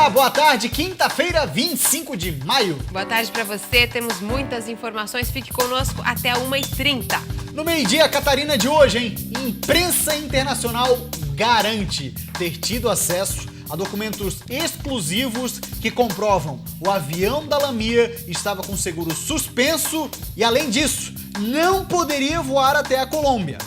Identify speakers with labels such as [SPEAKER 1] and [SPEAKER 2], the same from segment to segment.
[SPEAKER 1] Olá, boa tarde, quinta-feira, 25 de maio.
[SPEAKER 2] Boa tarde para você, temos muitas informações, fique conosco até 1h30.
[SPEAKER 1] No meio-dia, Catarina de hoje, hein? Imprensa internacional garante ter tido acesso a documentos exclusivos que comprovam o avião da Lamia estava com seguro suspenso e, além disso, não poderia voar até a Colômbia.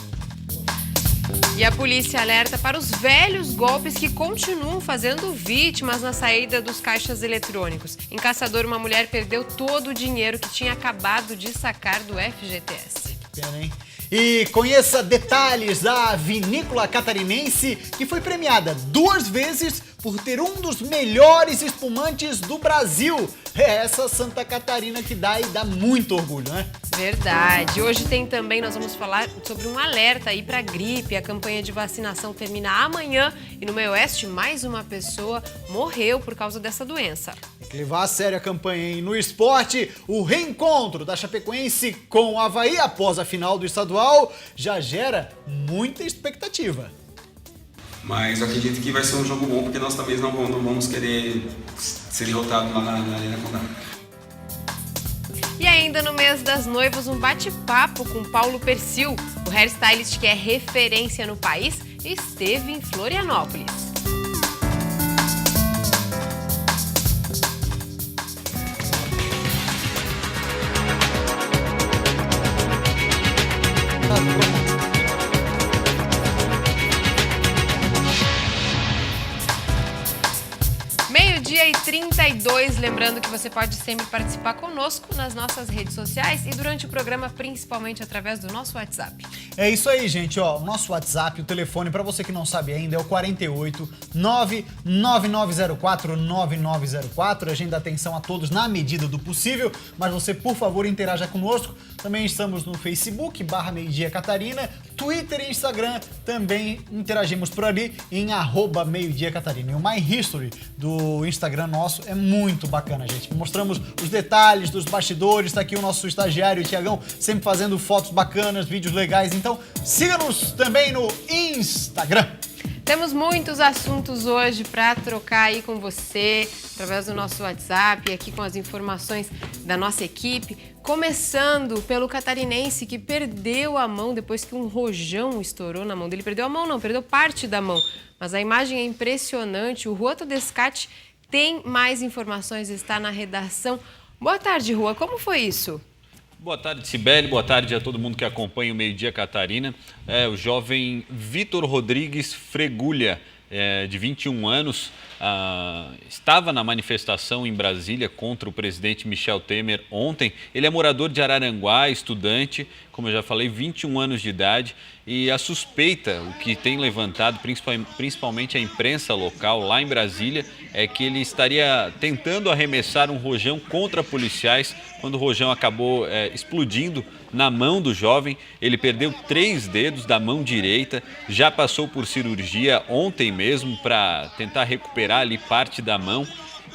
[SPEAKER 2] E a polícia alerta para os velhos golpes que continuam fazendo vítimas na saída dos caixas eletrônicos. Em Caçador, uma mulher perdeu todo o dinheiro que tinha acabado de sacar do FGTS.
[SPEAKER 1] Que pena, hein? E conheça detalhes da vinícola catarinense que foi premiada 2 vezes por ter um dos melhores espumantes do Brasil. É essa Santa Catarina que dá e dá muito orgulho, né?
[SPEAKER 2] Verdade. Hoje tem também, nós vamos falar sobre um alerta aí para gripe. A campanha de vacinação termina amanhã e no meio oeste mais uma pessoa morreu por causa dessa doença.
[SPEAKER 1] Tem que levar a sério a campanha, hein? No esporte, o reencontro da Chapecoense com o Avaí após a final do estadual já gera muita expectativa.
[SPEAKER 3] Mas eu acredito que vai ser um jogo bom, porque nós também não vamos querer ser derrotados lá na Arena Condá.
[SPEAKER 2] E ainda no mês das noivas, um bate-papo com Paulo Persil, o hairstylist que é referência no país, esteve em Florianópolis. Meio-dia e 32, lembrando que você pode sempre participar conosco nas nossas redes sociais e durante o programa, principalmente através do nosso WhatsApp.
[SPEAKER 1] É isso aí, gente, ó, o nosso WhatsApp, o telefone, para você que não sabe ainda, é o 48 99904 9904. Agenda atenção a todos na medida do possível, mas você, por favor, interaja conosco. Também estamos no Facebook, /Meio-Dia Catarina, Twitter e Instagram, também interagimos por ali em @Meio-Dia Catarina. E o My History do Instagram nosso é muito bacana, gente. Mostramos os detalhes dos bastidores, tá aqui o nosso estagiário, o Tiagão, sempre fazendo fotos bacanas, vídeos legais. Então, siga-nos também no Instagram.
[SPEAKER 2] Temos muitos assuntos hoje para trocar aí com você, através do nosso WhatsApp, aqui com as informações da nossa equipe. Começando pelo catarinense que perdeu a mão depois que um rojão estourou na mão dele. Perdeu a mão não, perdeu parte da mão. Mas a imagem é impressionante. O Rua Todescate tem mais informações, está na redação. Boa tarde, Rua. Como foi isso?
[SPEAKER 4] Boa tarde, Cibele. Boa tarde a todo mundo que acompanha o Meio-Dia Catarina. O jovem Vitor Rodrigues Fregulha, de 21 anos, estava na manifestação em Brasília contra o presidente Michel Temer ontem. Ele é morador de Araranguá, estudante, como eu já falei, 21 anos de idade. E a suspeita, o que tem levantado principalmente a imprensa local lá em Brasília, é que ele estaria tentando arremessar um rojão contra policiais quando o rojão acabou explodindo na mão do jovem. Ele perdeu 3 dedos da mão direita, já passou por cirurgia ontem mesmo para tentar recuperar ali parte da mão.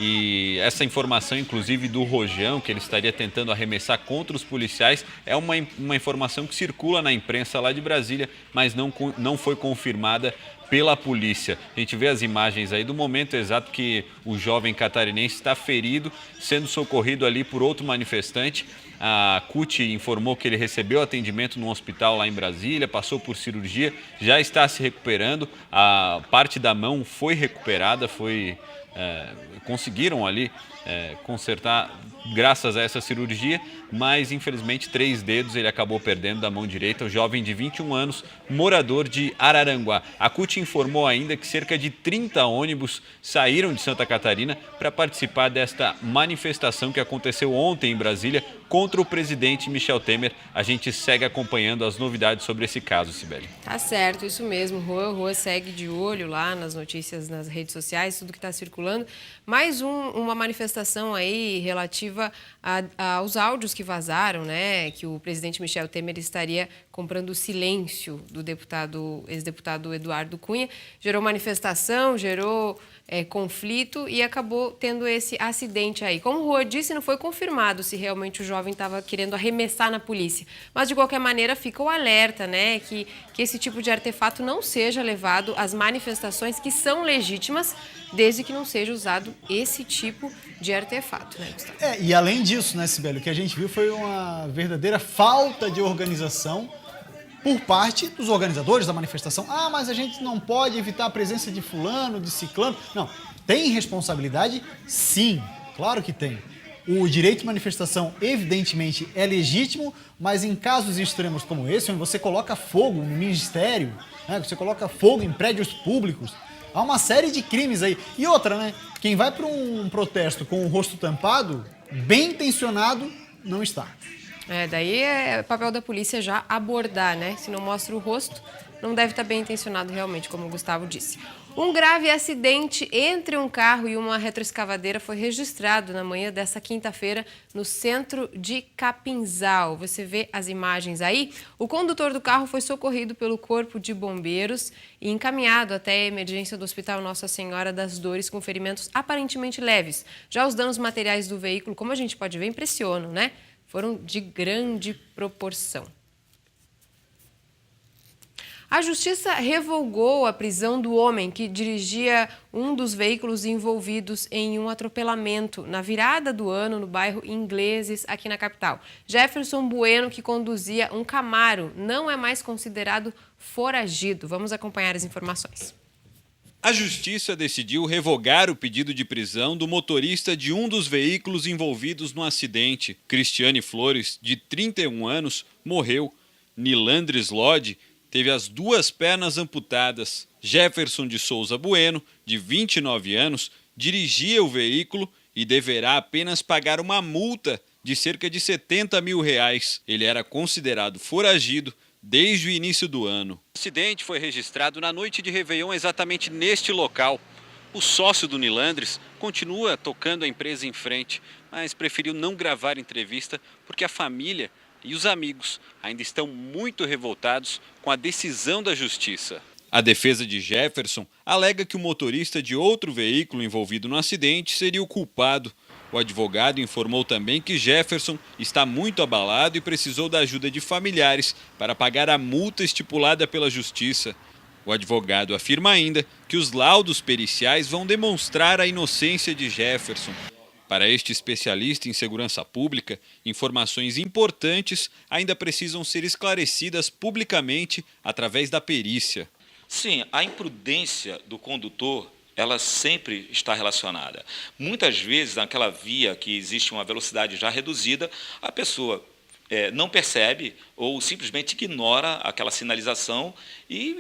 [SPEAKER 4] E essa informação, inclusive, do rojão, que ele estaria tentando arremessar contra os policiais, é uma informação que circula na imprensa lá de Brasília, mas não foi confirmada pela polícia. A gente vê as imagens aí do momento exato que o jovem catarinense está ferido, sendo socorrido ali por outro manifestante. A CUT informou que ele recebeu atendimento no hospital lá em Brasília, passou por cirurgia, já está se recuperando. A parte da mão foi recuperada, conseguiram ali consertar graças a essa cirurgia, mas infelizmente 3 dedos ele acabou perdendo da mão direita, o jovem de 21 anos, morador de Araranguá. A CUT informou ainda que cerca de 30 ônibus saíram de Santa Catarina para participar desta manifestação que aconteceu ontem em Brasília contra o presidente Michel Temer. A gente segue acompanhando as novidades sobre esse caso, Cibele.
[SPEAKER 2] Tá certo, isso mesmo. Rua segue de olho lá nas notícias, nas redes sociais, tudo que está circulando. Mais uma manifestação aí relativa aos áudios que vazaram, né? Que o presidente Michel Temer estaria comprando o silêncio do ex-deputado Eduardo Cunha. Gerou manifestação, gerou conflito e acabou tendo esse acidente aí. Como o Rua disse, não foi confirmado se realmente o jovem estava querendo arremessar na polícia. Mas, de qualquer maneira, fica o alerta, né, que esse tipo de artefato não seja levado às manifestações que são legítimas, desde que não seja usado esse tipo de artefato, né, Gustavo?
[SPEAKER 1] E além disso, né, Sibeli, o que a gente viu foi uma verdadeira falta de organização por parte dos organizadores da manifestação. Ah, mas a gente não pode evitar a presença de fulano, de ciclano. Não, tem responsabilidade? Sim, claro que tem. O direito de manifestação, evidentemente, é legítimo, mas em casos extremos como esse, onde você coloca fogo no ministério, né, você coloca fogo em prédios públicos, há uma série de crimes aí. E outra, né? Quem vai para um protesto com o rosto tampado, bem intencionado, não está.
[SPEAKER 2] Daí é papel da polícia já abordar, né? Se não mostra o rosto, não deve estar bem intencionado realmente, como o Gustavo disse. Um grave acidente entre um carro e uma retroescavadeira foi registrado na manhã desta quinta-feira no centro de Capinzal. Você vê as imagens aí? O condutor do carro foi socorrido pelo Corpo de Bombeiros e encaminhado até a emergência do Hospital Nossa Senhora das Dores com ferimentos aparentemente leves. Já os danos materiais do veículo, como a gente pode ver, impressionam, né? Foram de grande proporção. A Justiça revogou a prisão do homem que dirigia um dos veículos envolvidos em um atropelamento na virada do ano no bairro Ingleses, aqui na capital. Jefferson Bueno, que conduzia um Camaro, não é mais considerado foragido. Vamos acompanhar as informações.
[SPEAKER 4] A Justiça decidiu revogar o pedido de prisão do motorista de um dos veículos envolvidos no acidente. Cristiane Flores, de 31 anos, morreu. Nilandres Lodi teve as 2 pernas amputadas. Jefferson de Souza Bueno, de 29 anos, dirigia o veículo e deverá apenas pagar uma multa de cerca de R$70 mil. Ele era considerado foragido desde o início do ano. O acidente foi registrado na noite de Réveillon exatamente neste local. O sócio do Nilandres continua tocando a empresa em frente, mas preferiu não gravar entrevista porque a família e os amigos ainda estão muito revoltados com a decisão da Justiça. A defesa de Jefferson alega que o motorista de outro veículo envolvido no acidente seria o culpado. O advogado informou também que Jefferson está muito abalado e precisou da ajuda de familiares para pagar a multa estipulada pela Justiça. O advogado afirma ainda que os laudos periciais vão demonstrar a inocência de Jefferson. Para este especialista em segurança pública, informações importantes ainda precisam ser esclarecidas publicamente através da perícia.
[SPEAKER 5] Sim, a imprudência do condutor, ela sempre está relacionada. Muitas vezes, naquela via que existe uma velocidade já reduzida, a pessoa não percebe ou simplesmente ignora aquela sinalização e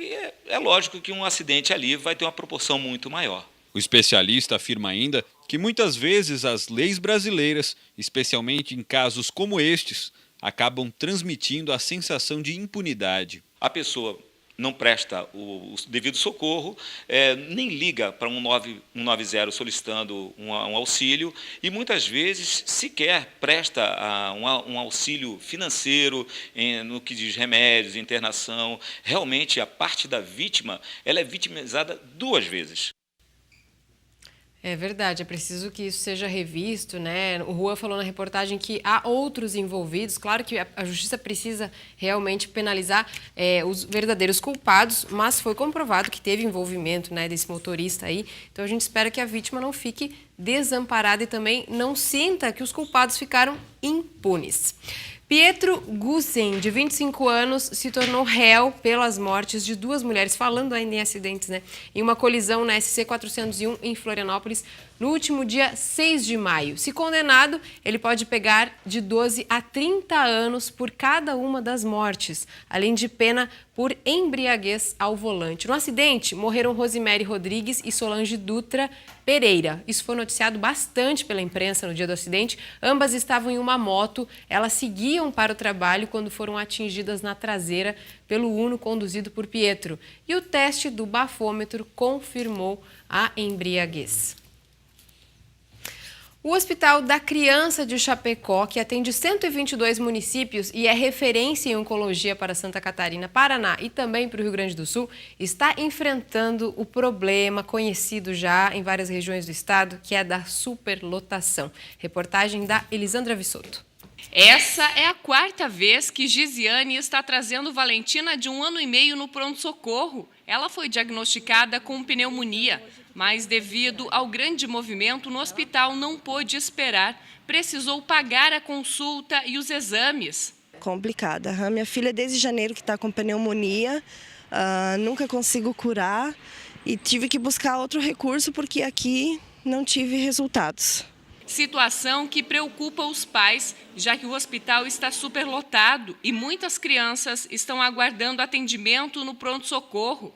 [SPEAKER 5] é lógico que um acidente ali vai ter uma proporção muito maior.
[SPEAKER 4] O especialista afirma ainda que muitas vezes as leis brasileiras, especialmente em casos como estes, acabam transmitindo a sensação de impunidade.
[SPEAKER 5] A pessoa não presta o devido socorro, nem liga para 190 solicitando um auxílio e muitas vezes sequer presta um auxílio financeiro no que diz remédios, internação. Realmente a parte da vítima ela é vitimizada 2 vezes.
[SPEAKER 2] É verdade, é preciso que isso seja revisto, né? O Rua falou na reportagem que há outros envolvidos. Claro que a Justiça precisa realmente penalizar os verdadeiros culpados, mas foi comprovado que teve envolvimento, né, desse motorista aí. Então a gente espera que a vítima não fique desamparada e também não sinta que os culpados ficaram impunes. Pietro Gussen, de 25 anos, se tornou réu pelas mortes de 2 mulheres, falando ainda em acidentes, né? Em uma colisão na SC 401 em Florianópolis, no último dia 6 de maio. Se condenado, ele pode pegar de 12 a 30 anos por cada uma das mortes, além de pena por embriaguez ao volante. No acidente, morreram Rosemary Rodrigues e Solange Dutra Pereira. Isso foi noticiado bastante pela imprensa no dia do acidente. Ambas estavam em uma moto, elas seguiam para o trabalho quando foram atingidas na traseira pelo Uno conduzido por Pietro. E o teste do bafômetro confirmou a embriaguez. O Hospital da Criança de Chapecó, que atende 122 municípios e é referência em oncologia para Santa Catarina, Paraná e também para o Rio Grande do Sul, está enfrentando o problema conhecido já em várias regiões do estado, que é da superlotação. Reportagem da Elisandra Vissotto.
[SPEAKER 6] Essa é a 4ª vez que Gisiane está trazendo Valentina de 1 ano e meio no pronto-socorro. Ela foi diagnosticada com pneumonia, mas devido ao grande movimento no hospital não pôde esperar. Precisou pagar a consulta e os exames.
[SPEAKER 7] Complicada. A minha filha desde janeiro que está com pneumonia, nunca consigo curar e tive que buscar outro recurso porque aqui não tive resultados.
[SPEAKER 6] Situação que preocupa os pais, já que o hospital está superlotado e muitas crianças estão aguardando atendimento no pronto-socorro.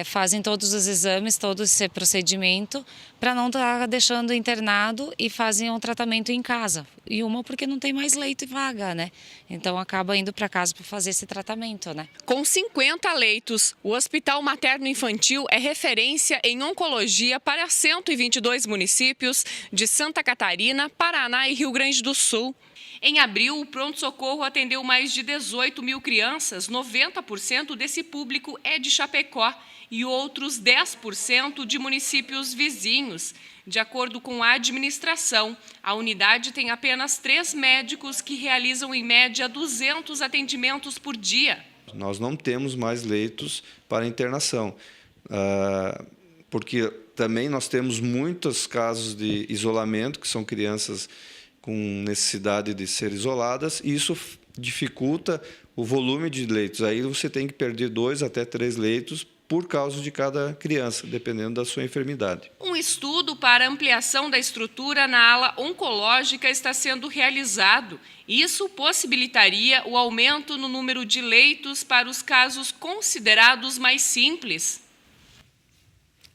[SPEAKER 8] Fazem todos os exames, todo esse procedimento, para não estar deixando internado e fazem um tratamento em casa. E uma porque não tem mais leito e vaga, né? Então acaba indo para casa para fazer esse tratamento, né?
[SPEAKER 6] Com 50 leitos, o Hospital Materno-Infantil é referência em oncologia para 122 municípios de Santa Catarina, Paraná e Rio Grande do Sul. Em abril, o pronto-socorro atendeu mais de 18 mil crianças, 90% desse público é de Chapecó e outros 10% de municípios vizinhos. De acordo com a administração, a unidade tem apenas 3 médicos que realizam em média 200 atendimentos por dia.
[SPEAKER 9] Nós não temos mais leitos para internação, porque também nós temos muitos casos de isolamento, que são crianças com necessidade de ser isoladas, e isso dificulta o volume de leitos. Aí você tem que perder 2 até 3 leitos por causa de cada criança, dependendo da sua enfermidade.
[SPEAKER 6] Um estudo para ampliação da estrutura na ala oncológica está sendo realizado. Isso possibilitaria o aumento no número de leitos para os casos considerados mais simples.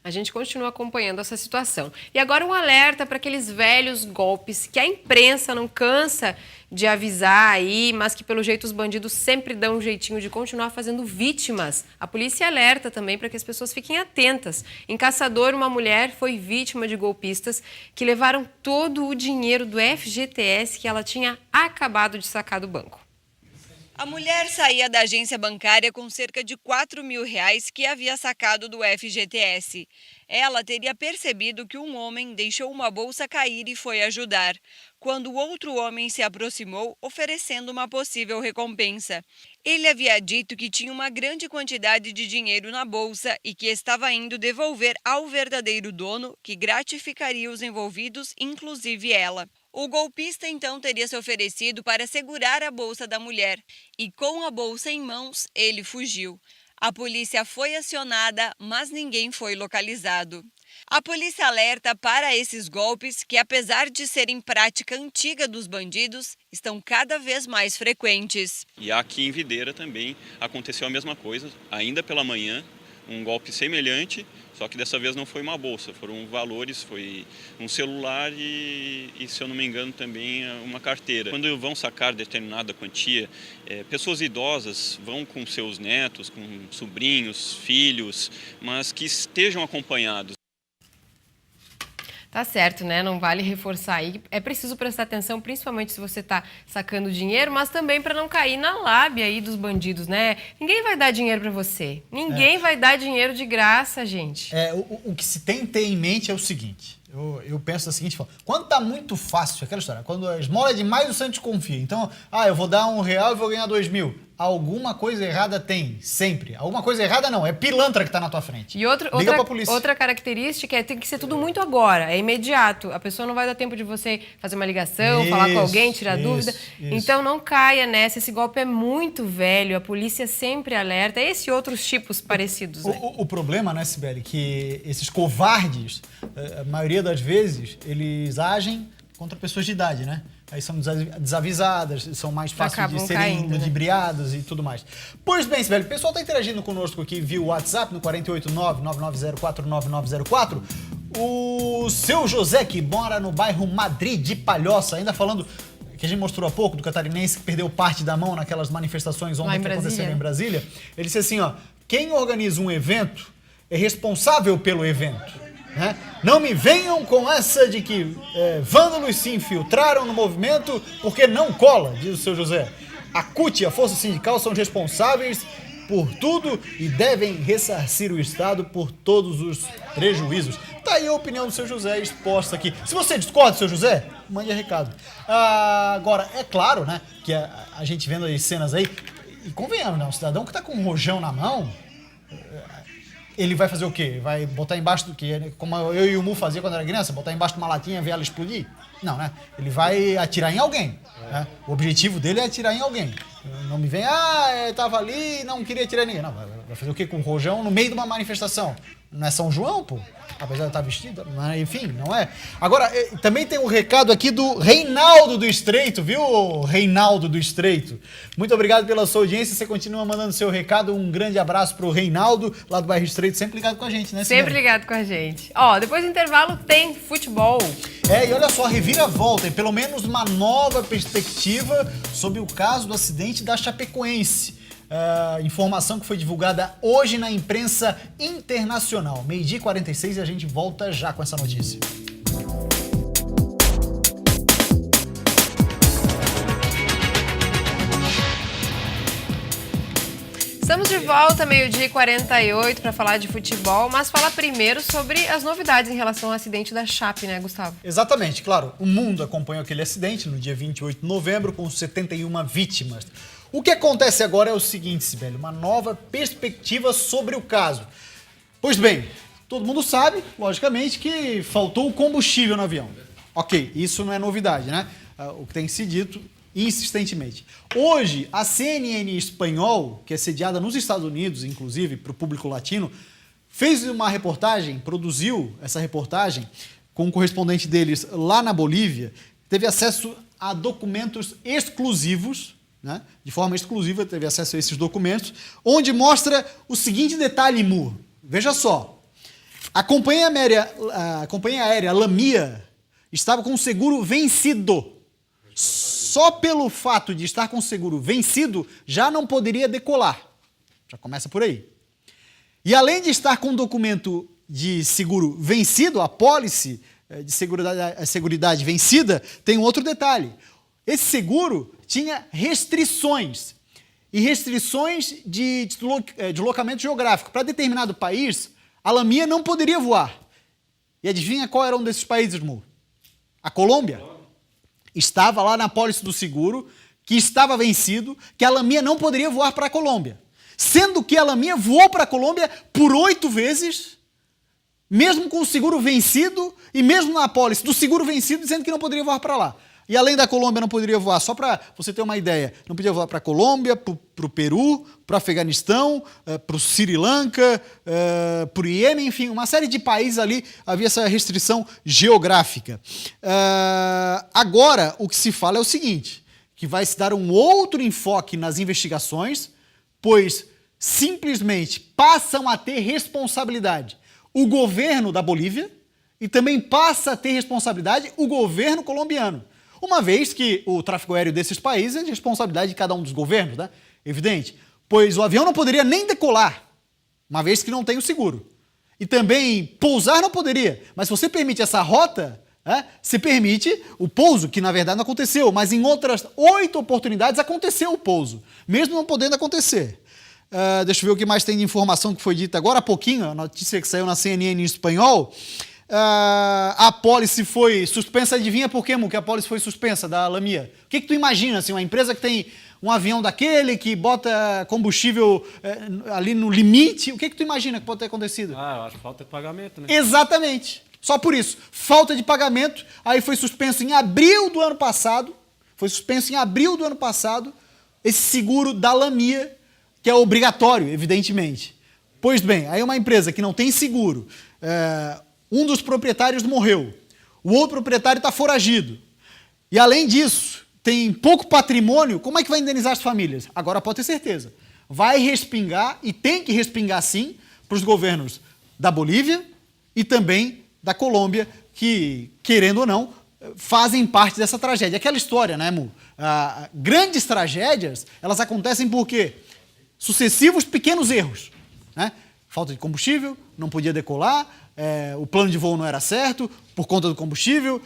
[SPEAKER 2] A gente continua acompanhando essa situação. E agora um alerta para aqueles velhos golpes que a imprensa não cansa de avisar aí, mas que pelo jeito os bandidos sempre dão um jeitinho de continuar fazendo vítimas. A polícia alerta também para que as pessoas fiquem atentas. Em Caçador, uma mulher foi vítima de golpistas que levaram todo o dinheiro do FGTS que ela tinha acabado de sacar do banco.
[SPEAKER 10] A mulher saía da agência bancária com cerca de R$4.000 que havia sacado do FGTS. Ela teria percebido que um homem deixou uma bolsa cair e foi ajudar, quando outro homem se aproximou oferecendo uma possível recompensa. Ele havia dito que tinha uma grande quantidade de dinheiro na bolsa e que estava indo devolver ao verdadeiro dono, que gratificaria os envolvidos, inclusive ela. O golpista então teria se oferecido para segurar a bolsa da mulher e, com a bolsa em mãos, ele fugiu. A polícia foi acionada, mas ninguém foi localizado. A polícia alerta para esses golpes que, apesar de serem prática antiga dos bandidos, estão cada vez mais frequentes.
[SPEAKER 11] E aqui em Videira também aconteceu a mesma coisa, ainda pela manhã, um golpe semelhante, só que dessa vez não foi uma bolsa, foram valores, foi um celular e, se eu não me engano, também uma carteira. Quando vão sacar determinada quantia, pessoas idosas vão com seus netos, com sobrinhos, filhos, mas que estejam acompanhados.
[SPEAKER 2] Tá certo, né? Não vale reforçar aí. É preciso prestar atenção, principalmente se você está sacando dinheiro, mas também para não cair na lábia aí dos bandidos, né? Ninguém vai dar dinheiro para você. Ninguém vai dar dinheiro de graça, gente.
[SPEAKER 1] O que se tem que ter em mente é o seguinte. Eu penso da seguinte forma. Quando tá muito fácil, aquela história, quando a esmola é demais, o santo desconfia. Então, eu vou dar R$1 e vou ganhar 2.000. Alguma coisa errada tem, sempre. Alguma coisa errada não, é pilantra que tá na tua frente.
[SPEAKER 2] E outra característica tem que ser tudo muito agora, é imediato. A pessoa não vai dar tempo de você fazer uma ligação, falar com alguém, tirar dúvida. Então não caia nessa, esse golpe é muito velho, a polícia sempre alerta. Esse e outros tipos parecidos.
[SPEAKER 1] O problema, né, Sibeli, que esses covardes, a maioria das vezes, eles agem contra pessoas de idade, né? Aí são desavisadas, são mais fáceis de serem ludibriadas, né? E tudo mais. Pois bem, Sibeli, o pessoal está interagindo conosco aqui via WhatsApp no 489-9904-9904. O seu José, que mora no bairro Madrid de Palhoça, ainda falando que a gente mostrou há pouco, do catarinense que perdeu parte da mão naquelas manifestações ontem que aconteceram em Brasília. Ele disse assim, quem organiza um evento é responsável pelo evento. Né? Não me venham com essa de que vândalos se infiltraram no movimento porque não cola, diz o seu José. A CUT e a Força Sindical são responsáveis por tudo e devem ressarcir o Estado por todos os prejuízos. Tá aí a opinião do seu José exposta aqui. Se você discorda, seu José, mande recado. Agora, é claro, né, que a gente vendo as cenas aí, e convenhamos, né, um cidadão que tá com um rojão na mão, ele vai fazer o quê? Vai botar embaixo do quê? Como eu e o Mu fazia quando era criança, botar embaixo de uma latinha e ver ela explodir? Não, né? Ele vai atirar em alguém. Né? O objetivo dele é atirar em alguém. Não me vem, eu tava ali e não queria atirar em ninguém. Não, vai fazer o quê com um rojão no meio de uma manifestação? Não é São João, pô? Apesar de estar vestido, mas, enfim, não é. Agora, também tem um recado aqui do Reinaldo do Estreito, viu, Reinaldo do Estreito? Muito obrigado pela sua audiência, você continua mandando seu recado, um grande abraço pro Reinaldo, lá do bairro Estreito, sempre ligado com a gente, né,
[SPEAKER 2] Sempre ligado com a gente. Ó, depois do intervalo tem futebol.
[SPEAKER 1] E olha só, reviravolta, e pelo menos uma nova perspectiva sobre o caso do acidente da Chapecoense. Informação que foi divulgada hoje na imprensa internacional. 12h46 e a gente volta já com essa notícia.
[SPEAKER 2] Estamos de volta, 12h48, para falar de futebol, mas falar primeiro sobre as novidades em relação ao acidente da Chape, né, Gustavo?
[SPEAKER 1] Exatamente, claro. O mundo acompanhou aquele acidente no dia 28 de novembro, com 71 vítimas. O que acontece agora é o seguinte, Sibeli, uma nova perspectiva sobre o caso. Pois bem, todo mundo sabe, logicamente, que faltou combustível no avião. Ok, isso não é novidade, né? O que tem se dito insistentemente. Hoje, a CNN espanhol, que é sediada nos Estados Unidos, inclusive para o público latino, fez uma reportagem, produziu essa reportagem com um correspondente deles lá na Bolívia, teve acesso a documentos exclusivos, né? De forma exclusiva, teve acesso a esses documentos, onde mostra o seguinte detalhe, Mu. Veja só, a companhia aérea Lamia estava com o seguro vencido. Só pelo fato de estar com o seguro vencido, já não poderia decolar. Já começa por aí. E além de estar com um documento de seguro vencido, a pólice de seguridade vencida, tem um outro detalhe. Esse seguro tinha restrições, e restrições de deslocamento geográfico. Para determinado país, a Lamia não poderia voar. E adivinha qual era um desses países, Mu? A Colômbia. Estava lá na pólice do seguro, que estava vencido, que a Lamia não poderia voar para a Colômbia. Sendo que a Lamia voou para a Colômbia por 8 vezes, mesmo com o seguro vencido, e mesmo na pólice do seguro vencido, dizendo que não poderia voar para lá. E além da Colômbia não poderia voar, só para você ter uma ideia, não podia voar para a Colômbia, para o Peru, para o Afeganistão, para o Sri Lanka, para o Iêmen, enfim, uma série de países ali havia essa restrição geográfica. Agora, o que se fala é o seguinte, que vai se dar um outro enfoque nas investigações, pois simplesmente passam a ter responsabilidade o governo da Bolívia e também passa a ter responsabilidade o governo colombiano. Uma vez que o tráfego aéreo desses países é de responsabilidade de cada um dos governos, né? Evidente. Pois o avião não poderia nem decolar, uma vez que não tem o seguro. E também pousar não poderia. Mas se você permite essa rota, você permite o pouso, que na verdade não aconteceu, mas em outras 8 oportunidades aconteceu o pouso, mesmo não podendo acontecer. Deixa eu ver o que mais tem de informação que foi dita agora há pouquinho, a notícia que saiu na CNN em espanhol. A pólice foi suspensa, adivinha por quê, Mu, que a pólice foi suspensa da Lamia? O que tu imagina, assim, uma empresa que tem um avião daquele, que bota combustível ali no limite, o que tu imagina que pode ter acontecido?
[SPEAKER 12] Eu acho falta de pagamento, né?
[SPEAKER 1] Exatamente, só por isso, falta de pagamento, aí foi suspenso em abril do ano passado, esse seguro da Lamia, que é obrigatório, evidentemente. Pois bem, aí uma empresa que não tem seguro, um dos proprietários morreu, o outro proprietário está foragido. E além disso, tem pouco patrimônio, como é que vai indenizar as famílias? Agora pode ter certeza. Vai respingar, e tem que respingar sim, para os governos da Bolívia e também da Colômbia, que, querendo ou não, fazem parte dessa tragédia. Aquela história, né, Mu? Grandes tragédias, elas acontecem por quê? Sucessivos pequenos erros, né? Falta de combustível, não podia decolar, o plano de voo não era certo, por conta do combustível,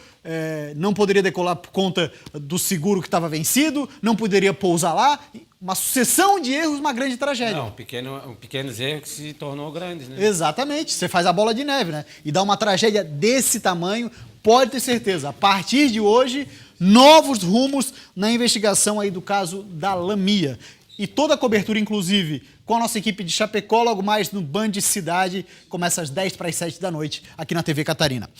[SPEAKER 1] não poderia decolar por conta do seguro que estava vencido, não poderia pousar lá. Uma sucessão de erros, uma grande tragédia.
[SPEAKER 12] Não, pequenos erros que se tornou grandes, né?
[SPEAKER 1] Exatamente, você faz a bola de neve, né? E dá uma tragédia desse tamanho, pode ter certeza. A partir de hoje, novos rumos na investigação aí do caso da Lamia. E toda a cobertura, inclusive, com a nossa equipe de Chapecó, logo mais no Band Cidade, começa às 10:50 da noite, aqui na TV Catarina.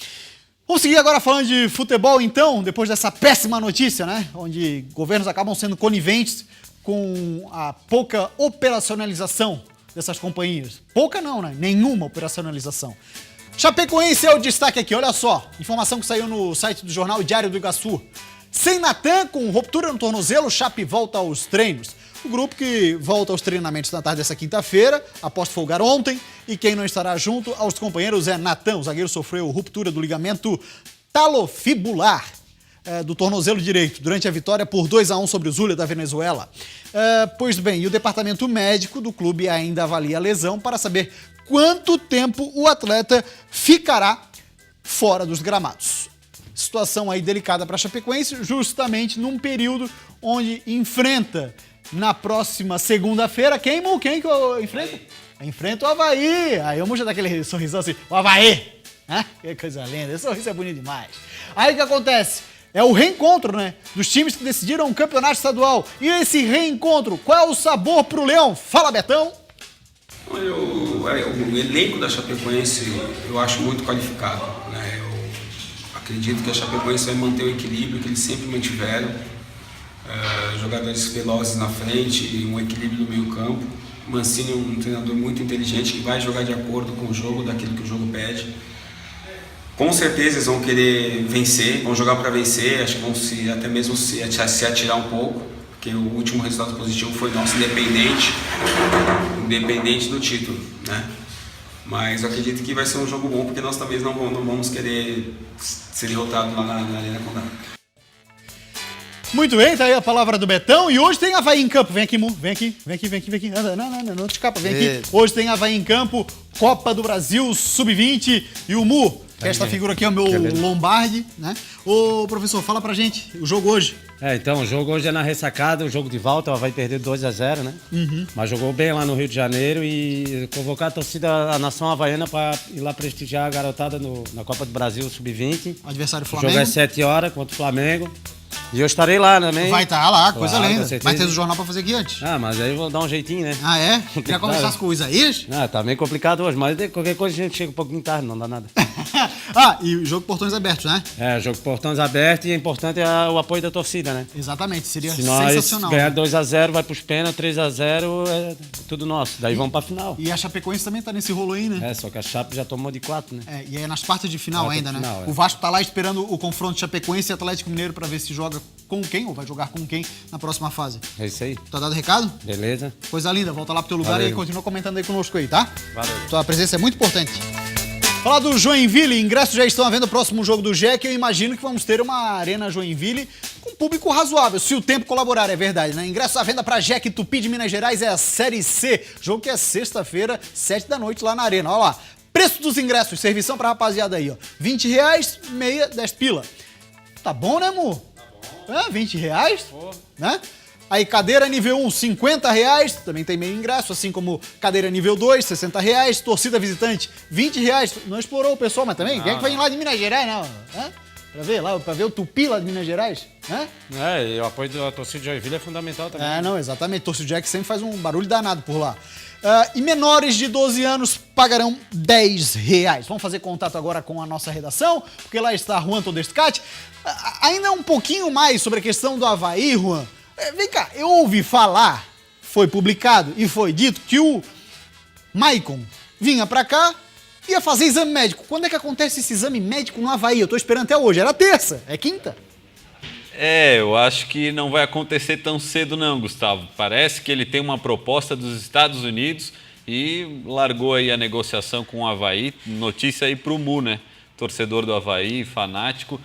[SPEAKER 1] Vamos seguir agora falando de futebol, então, depois dessa péssima notícia, né? Onde governos acabam sendo coniventes com a pouca operacionalização dessas companhias. Pouca não, né? Nenhuma operacionalização. Chapecoense é o destaque aqui, olha só. Informação que saiu no site do jornal Diário do Iguaçu. Sem Natan, com ruptura no tornozelo, o Chape volta aos treinos. O grupo que volta aos treinamentos na tarde dessa quinta-feira, após folgar ontem, e quem não estará junto aos companheiros é Natan. O zagueiro sofreu ruptura do ligamento talofibular do tornozelo direito, durante a vitória por 2-1 sobre o Zulia da Venezuela. Pois bem, e o departamento médico do clube ainda avalia a lesão para saber quanto tempo o atleta ficará fora dos gramados. Situação aí delicada para a Chapecoense, justamente num período onde enfrenta na próxima segunda-feira, quem que enfrenta? Enfrenta o Avaí. Aí vamos já dar aquele sorrisão assim, o Avaí. Que coisa linda, esse sorriso é bonito demais. Aí o que acontece? É o reencontro, né? Dos times que decidiram um campeonato estadual. E esse reencontro, qual é o sabor pro Leão? Fala, Betão!
[SPEAKER 3] O elenco da Chapecoense eu acho muito qualificado, né? Eu acredito que a Chapecoense vai manter o equilíbrio que eles sempre mantiveram. Jogadores velozes na frente e um equilíbrio no meio campo. Mancini é um treinador muito inteligente que vai jogar de acordo com o jogo, daquilo que o jogo pede. Com certeza eles vão querer vencer, vão jogar para vencer, acho que vão até mesmo se atirar um pouco, porque o último resultado positivo foi nosso, independente do título, né? Mas eu acredito que vai ser um jogo bom, porque nós também não vamos querer ser derrotados lá na Arena Condá.
[SPEAKER 1] Muito bem, tá aí a palavra do Betão. E hoje tem Avaí em campo. Vem aqui, Mu. Vem aqui. Anda, não te escapa, vem aqui. Hoje tem Avaí em campo, Copa do Brasil, Sub-20. E o Mu, que esta figura aqui é o meu Lombardi, né? Ô, professor, fala pra gente o jogo hoje.
[SPEAKER 12] Então, o jogo hoje é na ressacada, o jogo de volta, vai perder 2-0, né? Mas jogou bem lá no Rio de Janeiro e convocar a torcida, a nação havaiana para ir lá prestigiar a garotada na Copa do Brasil Sub-20.
[SPEAKER 1] Adversário
[SPEAKER 12] O
[SPEAKER 1] Flamengo.
[SPEAKER 12] jogo é 7 horas contra o Flamengo. E eu estarei lá também.
[SPEAKER 1] Vai estar lá, coisa linda.
[SPEAKER 12] Com
[SPEAKER 1] Vai ter o jornal pra fazer aqui antes.
[SPEAKER 12] Mas aí eu vou dar um jeitinho, né?
[SPEAKER 1] Ah, é? Quer conversar com o Isaías?
[SPEAKER 12] Tá meio complicado hoje, mas qualquer coisa a gente chega um pouquinho tarde, não dá nada.
[SPEAKER 1] E o jogo portões abertos, né?
[SPEAKER 12] Jogo portões abertos e é importante o apoio da torcida, né?
[SPEAKER 1] Exatamente, seria
[SPEAKER 12] Se
[SPEAKER 1] sensacional.
[SPEAKER 12] Se nós ganhar 2-0, vai pros pênaltis, 3-0, é tudo nosso. Daí vamos pra final.
[SPEAKER 1] E a Chapecoense também tá nesse rolo aí, né?
[SPEAKER 12] Só que a Chape já tomou de 4, né?
[SPEAKER 1] E é nas quartas de final ainda, né?
[SPEAKER 12] Final,
[SPEAKER 1] O Vasco tá lá esperando o confronto Chapecoense e Atlético Mineiro pra ver se joga com quem, ou vai jogar com quem na próxima fase.
[SPEAKER 12] É isso aí.
[SPEAKER 1] Tá dado o recado?
[SPEAKER 12] Beleza.
[SPEAKER 1] Coisa linda, volta lá pro teu lugar.
[SPEAKER 12] Valeu.
[SPEAKER 1] E continua comentando aí conosco aí, tá?
[SPEAKER 12] Valeu.
[SPEAKER 1] Tua presença é muito importante. Falar do Joinville, ingressos já estão à venda, o próximo jogo do GEC, eu imagino que vamos ter uma Arena Joinville com público razoável, se o tempo colaborar, é verdade, né? Ingressos à venda para GEC Tupi de Minas Gerais é a Série C, jogo que é sexta-feira, 7 da noite lá na Arena, olha lá. Preço dos ingressos, servição pra rapaziada aí, ó, R$20, meia, 10 pila. Tá bom, né, Mu? Tá bom. R$20, né? Aí cadeira nível 1, R$50, também tem meio ingresso, assim como cadeira nível 2, R$60, torcida visitante, R$20. Não explorou o pessoal, mas também, quem é que vai ir lá de Minas Gerais, não? Pra ver o Tupi lá de Minas Gerais?
[SPEAKER 12] E o apoio da torcida de Joinville é fundamental também.
[SPEAKER 1] Não, exatamente, torcida de Jack sempre faz um barulho danado por lá. E menores de 12 anos pagarão R$10. Vamos fazer contato agora com a nossa redação, porque lá está Juan Todescate. Ainda um pouquinho mais sobre a questão do Avaí, Juan. Vem cá, eu ouvi falar, foi publicado e foi dito que o Maicon vinha pra cá, ia fazer exame médico. Quando é que acontece esse exame médico no Avaí? Eu tô esperando até hoje, era terça, é quinta?
[SPEAKER 4] Eu acho que não vai acontecer tão cedo não, Gustavo. Parece que ele tem uma proposta dos Estados Unidos e largou aí a negociação com o Avaí. Notícia aí pro Mu, né? Torcedor do Avaí, fanático.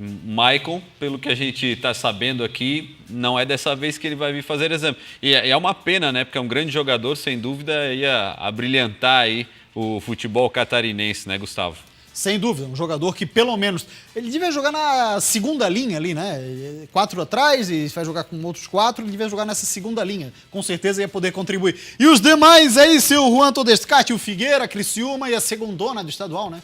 [SPEAKER 4] Maicon, pelo que a gente está sabendo aqui, não é dessa vez que ele vai vir fazer exame. E é uma pena, né? Porque é um grande jogador, sem dúvida, ia abrilhantar aí o futebol catarinense, né, Gustavo?
[SPEAKER 1] Sem dúvida, um jogador que pelo menos... Ele devia jogar na segunda linha ali, né? 4 atrás e vai jogar com outros 4, ele devia jogar nessa segunda linha. Com certeza ia poder contribuir. E os demais aí, seu Juan Todescate, o Figueira, a Criciúma e a segundona do estadual, né?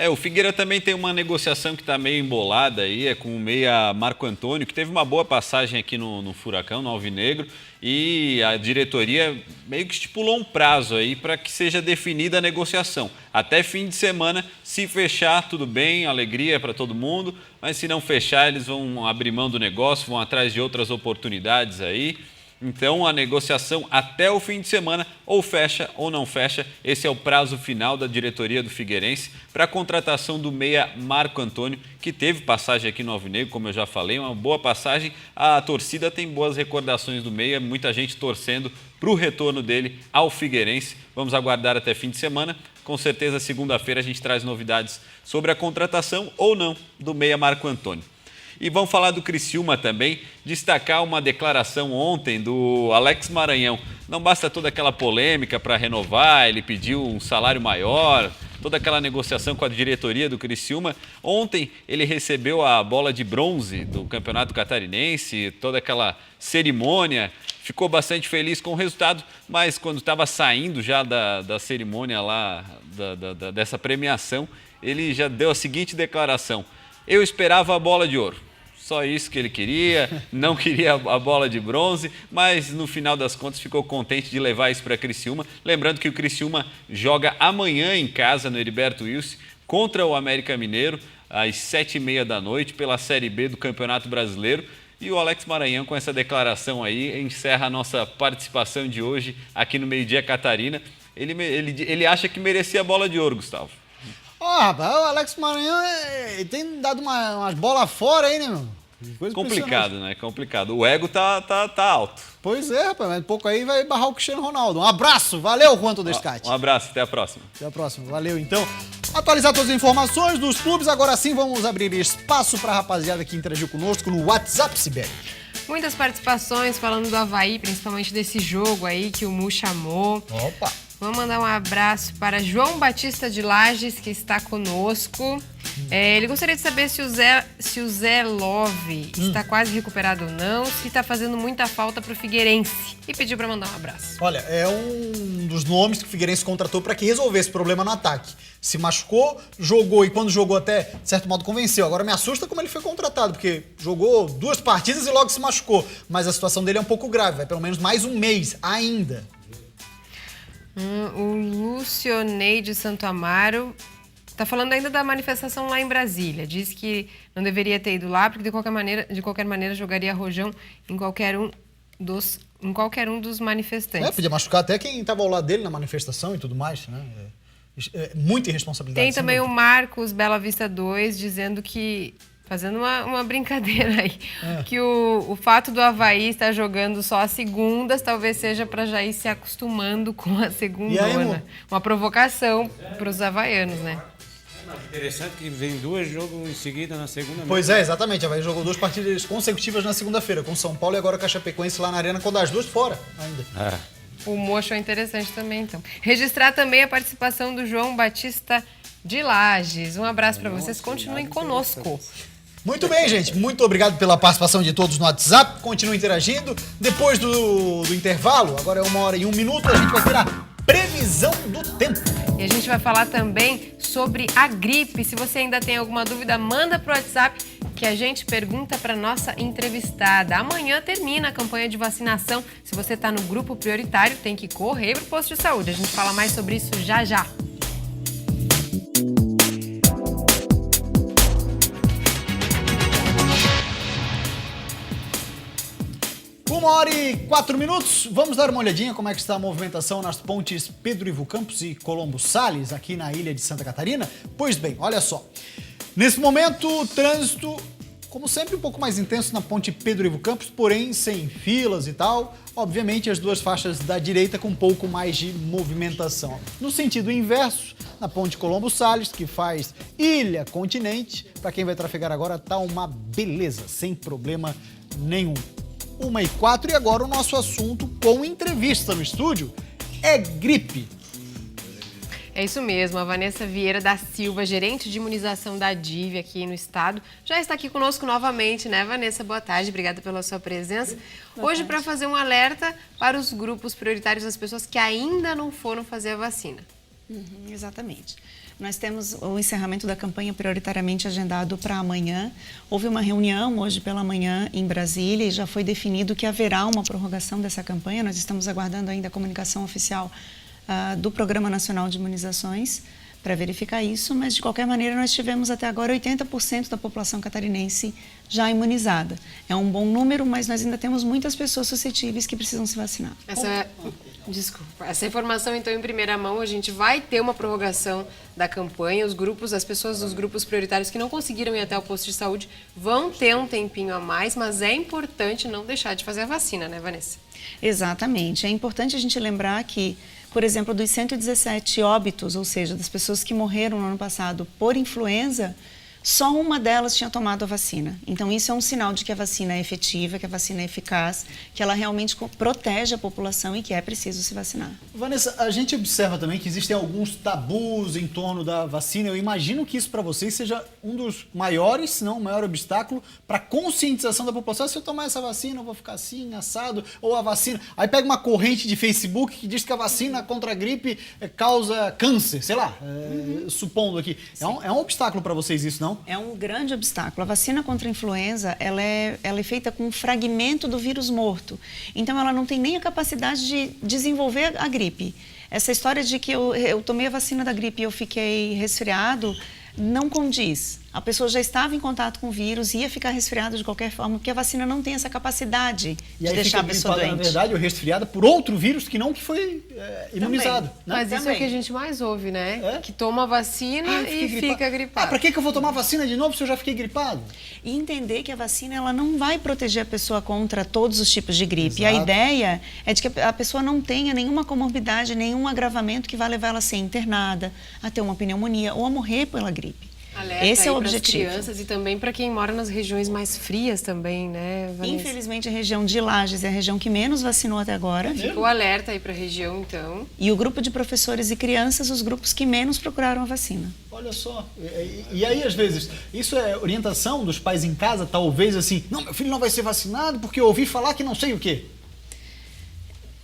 [SPEAKER 4] O Figueira também tem uma negociação que está meio embolada aí, com o meia Marco Antônio, que teve uma boa passagem aqui no Furacão, no Alvinegro, e a diretoria meio que estipulou um prazo aí para que seja definida a negociação. Até fim de semana, se fechar, tudo bem, alegria para todo mundo, mas se não fechar, eles vão abrir mão do negócio, vão atrás de outras oportunidades aí. Então, a negociação até o fim de semana, ou fecha ou não fecha. Esse é o prazo final da diretoria do Figueirense para a contratação do meia Marco Antônio, que teve passagem aqui no Alvinegro, como eu já falei, uma boa passagem. A torcida tem boas recordações do meia, muita gente torcendo para o retorno dele ao Figueirense. Vamos aguardar até fim de semana. Com certeza, segunda-feira a gente traz novidades sobre a contratação ou não do meia Marco Antônio. E vamos falar do Criciúma também, destacar uma declaração ontem do Alex Maranhão. Não basta toda aquela polêmica para renovar, ele pediu um salário maior, toda aquela negociação com a diretoria do Criciúma. Ontem ele recebeu a bola de bronze do Campeonato Catarinense, toda aquela cerimônia, ficou bastante feliz com o resultado, mas quando estava saindo já da cerimônia lá, dessa premiação, ele já deu a seguinte declaração: eu esperava a bola de ouro. Só isso que ele queria, não queria a bola de bronze, mas no final das contas ficou contente de levar isso para Criciúma. Lembrando que o Criciúma joga amanhã em casa no Heriberto Wilson contra o América Mineiro, às 7h30 da noite, pela Série B do Campeonato Brasileiro. E o Alex Maranhão, com essa declaração aí, encerra a nossa participação de hoje aqui no Meio Dia Catarina. Ele acha que merecia a bola de ouro, Gustavo.
[SPEAKER 1] Rapaz, o Alex Maranhão tem dado umas bolas fora aí, né, meu? Coisa
[SPEAKER 4] complicado, né? Complicado. O ego tá alto.
[SPEAKER 1] Pois é, rapaz, mas pouco aí vai barrar o Cristiano Ronaldo. Um abraço, valeu, Juan Todescate.
[SPEAKER 4] Um abraço, até a próxima.
[SPEAKER 1] Até a próxima, valeu. Então, atualizar todas as informações dos clubes, agora sim vamos abrir espaço para a rapaziada que interagiu conosco no WhatsApp, Sibeli.
[SPEAKER 2] Muitas participações falando do Avaí, principalmente desse jogo aí que o Mu chamou.
[SPEAKER 1] Opa!
[SPEAKER 2] Vamos mandar um abraço para João Batista de Lages, que está conosco. Ele gostaria de saber se o Zé Love está quase recuperado ou não, se está fazendo muita falta para o Figueirense. E pediu para mandar um abraço.
[SPEAKER 1] Olha, é um dos nomes que o Figueirense contratou para que resolvesse o problema no ataque. Se machucou, jogou, e quando jogou até, de certo modo, convenceu. Agora me assusta como ele foi contratado, porque jogou 2 partidas e logo se machucou. Mas a situação dele é um pouco grave, vai pelo menos mais um mês ainda.
[SPEAKER 2] O Lucionei de Santo Amaro está falando ainda da manifestação lá em Brasília. Diz que não deveria ter ido lá, porque de qualquer maneira jogaria rojão em qualquer um dos manifestantes.
[SPEAKER 1] Podia machucar até quem estava ao lado dele na manifestação e tudo mais, né? Muita irresponsabilidade.
[SPEAKER 2] Tem também o Marcos Bela Vista 2 dizendo que, fazendo uma brincadeira aí, que o fato do Avaí estar jogando só as segundas talvez seja para já ir se acostumando com a segundona. Uma provocação para os havaianos, né?
[SPEAKER 12] Interessante que vem 2 jogos em seguida na segunda.
[SPEAKER 1] Pois é, exatamente. A Avaí jogou 2 partidas consecutivas na segunda-feira, com São Paulo e agora com a Chapecoense lá na Arena, quando as 2 fora ainda.
[SPEAKER 2] O Mo achou interessante também, então. Registrar também a participação do João Batista de Lages. Um abraço para vocês, continuem conosco.
[SPEAKER 1] Muito bem, gente. Muito obrigado pela participação de todos no WhatsApp. Continuem interagindo. Depois do intervalo, agora é 1h01, a gente vai ter a previsão do tempo.
[SPEAKER 2] E a gente vai falar também sobre a gripe. Se você ainda tem alguma dúvida, manda pro WhatsApp que a gente pergunta para nossa entrevistada. Amanhã termina a campanha de vacinação. Se você está no grupo prioritário, tem que correr pro posto de saúde. A gente fala mais sobre isso já já.
[SPEAKER 1] Uma hora e 4 minutos, vamos dar uma olhadinha como é que está a movimentação nas pontes Pedro Ivo Campos e Colombo Salles, aqui na ilha de Santa Catarina. Pois bem, olha só, nesse momento o trânsito, como sempre, um pouco mais intenso na ponte Pedro Ivo Campos, porém sem filas e tal. Obviamente as 2 faixas da direita com um pouco mais de movimentação. No sentido inverso, na ponte Colombo Salles, que faz ilha-continente, para quem vai trafegar agora tá uma beleza, sem problema nenhum. 1h04 e agora o nosso assunto com entrevista no estúdio é gripe.
[SPEAKER 2] É isso mesmo, a Vanessa Vieira da Silva, gerente de imunização da DIV aqui no estado, já está aqui conosco novamente, né, Vanessa? Boa tarde, obrigada pela sua presença. Hoje para fazer um alerta para os grupos prioritários das pessoas que ainda não foram fazer a vacina.
[SPEAKER 13] Exatamente. Nós temos o encerramento da campanha prioritariamente agendado para amanhã. Houve uma reunião hoje pela manhã em Brasília e já foi definido que haverá uma prorrogação dessa campanha. Nós estamos aguardando ainda a comunicação oficial do Programa Nacional de Imunizações para verificar isso, mas de qualquer maneira nós tivemos até agora 80% da população catarinense já imunizada. É um bom número, mas nós ainda temos muitas pessoas suscetíveis que precisam se vacinar.
[SPEAKER 2] Essa informação, então, em primeira mão, a gente vai ter uma prorrogação da campanha. As pessoas dos grupos prioritários que não conseguiram ir até o posto de saúde vão ter um tempinho a mais, mas é importante não deixar de fazer a vacina, né, Vanessa?
[SPEAKER 13] Exatamente. É importante a gente lembrar que, por exemplo, dos 117 óbitos, ou seja, das pessoas que morreram no ano passado por influenza, só uma delas tinha tomado a vacina. Então, isso é um sinal de que a vacina é efetiva, que a vacina é eficaz, que ela realmente protege a população e que é preciso se vacinar.
[SPEAKER 1] Vanessa, a gente observa também que existem alguns tabus em torno da vacina. Eu imagino que isso para vocês seja um dos maiores, se não o maior obstáculo para a conscientização da população. Se eu tomar essa vacina, eu vou ficar assim, assado, ou a vacina... Aí pega uma corrente de Facebook que diz que a vacina contra a gripe causa câncer, sei lá, supondo aqui. É um obstáculo para vocês isso, não?
[SPEAKER 13] É um grande obstáculo. A vacina contra a influenza, ela é feita com um fragmento do vírus morto. Então, ela não tem nem a capacidade de desenvolver a gripe. Essa história de que eu tomei a vacina da gripe e eu fiquei resfriado, não condiz. A pessoa já estava em contato com o vírus, ia ficar resfriada de qualquer forma, porque a vacina não tem essa capacidade de deixar a pessoa doente.
[SPEAKER 1] Na verdade, ou resfriada por outro vírus que não que foi imunizado. Né?
[SPEAKER 2] Mas isso é o que a gente mais ouve, né? Que toma vacina e fica gripado.
[SPEAKER 1] Para que eu vou tomar vacina de novo se eu já fiquei gripado?
[SPEAKER 13] E entender que a vacina ela não vai proteger a pessoa contra todos os tipos de gripe.
[SPEAKER 1] Exato.
[SPEAKER 13] A ideia é de que a pessoa não tenha nenhuma comorbidade, nenhum agravamento que vá levar ela a ser internada, a ter uma pneumonia ou a morrer pela gripe.
[SPEAKER 2] Alerta
[SPEAKER 13] esse é o
[SPEAKER 2] para
[SPEAKER 13] objetivo.
[SPEAKER 2] as crianças e também para quem mora nas regiões mais frias também, né, Vanessa?
[SPEAKER 13] Infelizmente, a região de Lages é a região que menos vacinou até agora.
[SPEAKER 2] Fica o alerta aí para a região, então.
[SPEAKER 13] E o grupo de professores e crianças, os grupos que menos procuraram a vacina.
[SPEAKER 1] Olha só. E aí, às vezes, isso é orientação dos pais em casa, talvez assim, não, meu filho não vai ser vacinado porque eu ouvi falar que não sei o quê.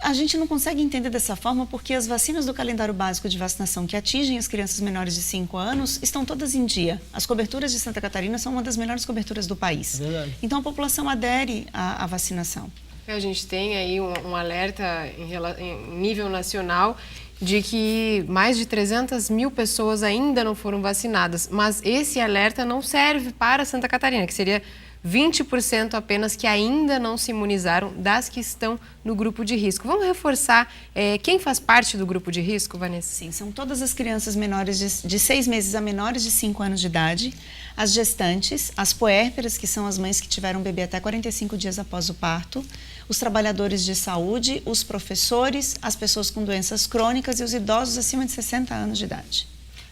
[SPEAKER 13] A gente não consegue entender dessa forma porque as vacinas do calendário básico de vacinação que atingem as crianças menores de 5 anos estão todas em dia. As coberturas de Santa Catarina são uma das melhores coberturas do país.
[SPEAKER 1] É verdade.
[SPEAKER 13] Então a população adere à vacinação.
[SPEAKER 2] A gente tem aí um alerta em nível nacional de que mais de 300 mil pessoas ainda não foram vacinadas. Mas esse alerta não serve para Santa Catarina, que seria 20% apenas que ainda não se imunizaram das que estão no grupo de risco. Vamos reforçar quem faz parte do grupo de risco, Vanessa?
[SPEAKER 13] Sim, são todas as crianças menores de 6 meses a menores de 5 anos de idade, as gestantes, as puérperas, que são as mães que tiveram bebê até 45 dias após o parto, os trabalhadores de saúde, os professores, as pessoas com doenças crônicas e os idosos acima de 60 anos de idade.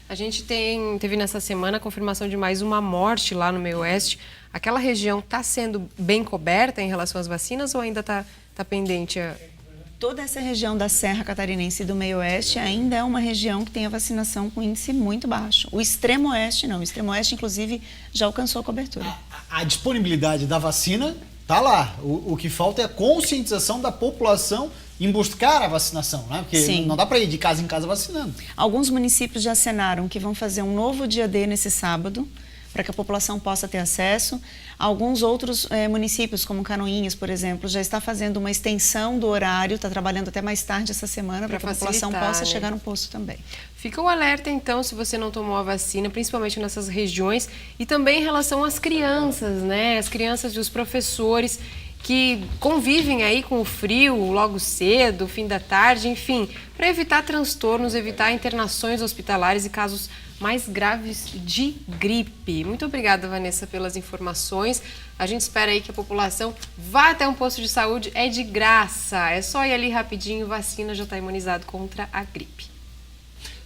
[SPEAKER 2] A gente teve nessa semana a confirmação de mais uma morte lá no Meio Oeste. Aquela região está sendo bem coberta em relação às vacinas ou ainda está pendente?
[SPEAKER 13] Toda essa região da Serra Catarinense e do Meio Oeste ainda é uma região que tem a vacinação com índice muito baixo. O Extremo Oeste não. O Extremo Oeste, inclusive, já alcançou a cobertura.
[SPEAKER 1] A disponibilidade da vacina está lá. O que falta é a conscientização da população em buscar a vacinação, né? Porque
[SPEAKER 13] Sim.
[SPEAKER 1] não dá para ir de casa em casa vacinando.
[SPEAKER 13] Alguns municípios já acenaram que vão fazer um novo dia D nesse sábado, para que a população possa ter acesso. Alguns outros municípios, como Canoinhas, por exemplo, já está fazendo uma extensão do horário, está trabalhando até mais tarde essa semana para que a população possa chegar no posto também.
[SPEAKER 2] Fica o alerta, então, se você não tomou a vacina, principalmente nessas regiões, e também em relação às crianças, né? As crianças e os professores que convivem aí com o frio logo cedo, fim da tarde, enfim, para evitar transtornos, evitar internações hospitalares e casos mais graves de gripe. Muito obrigada, Vanessa, pelas informações. A gente espera aí que a população vá até um posto de saúde, é de graça. É só ir ali rapidinho, vacina, já está imunizado contra a gripe.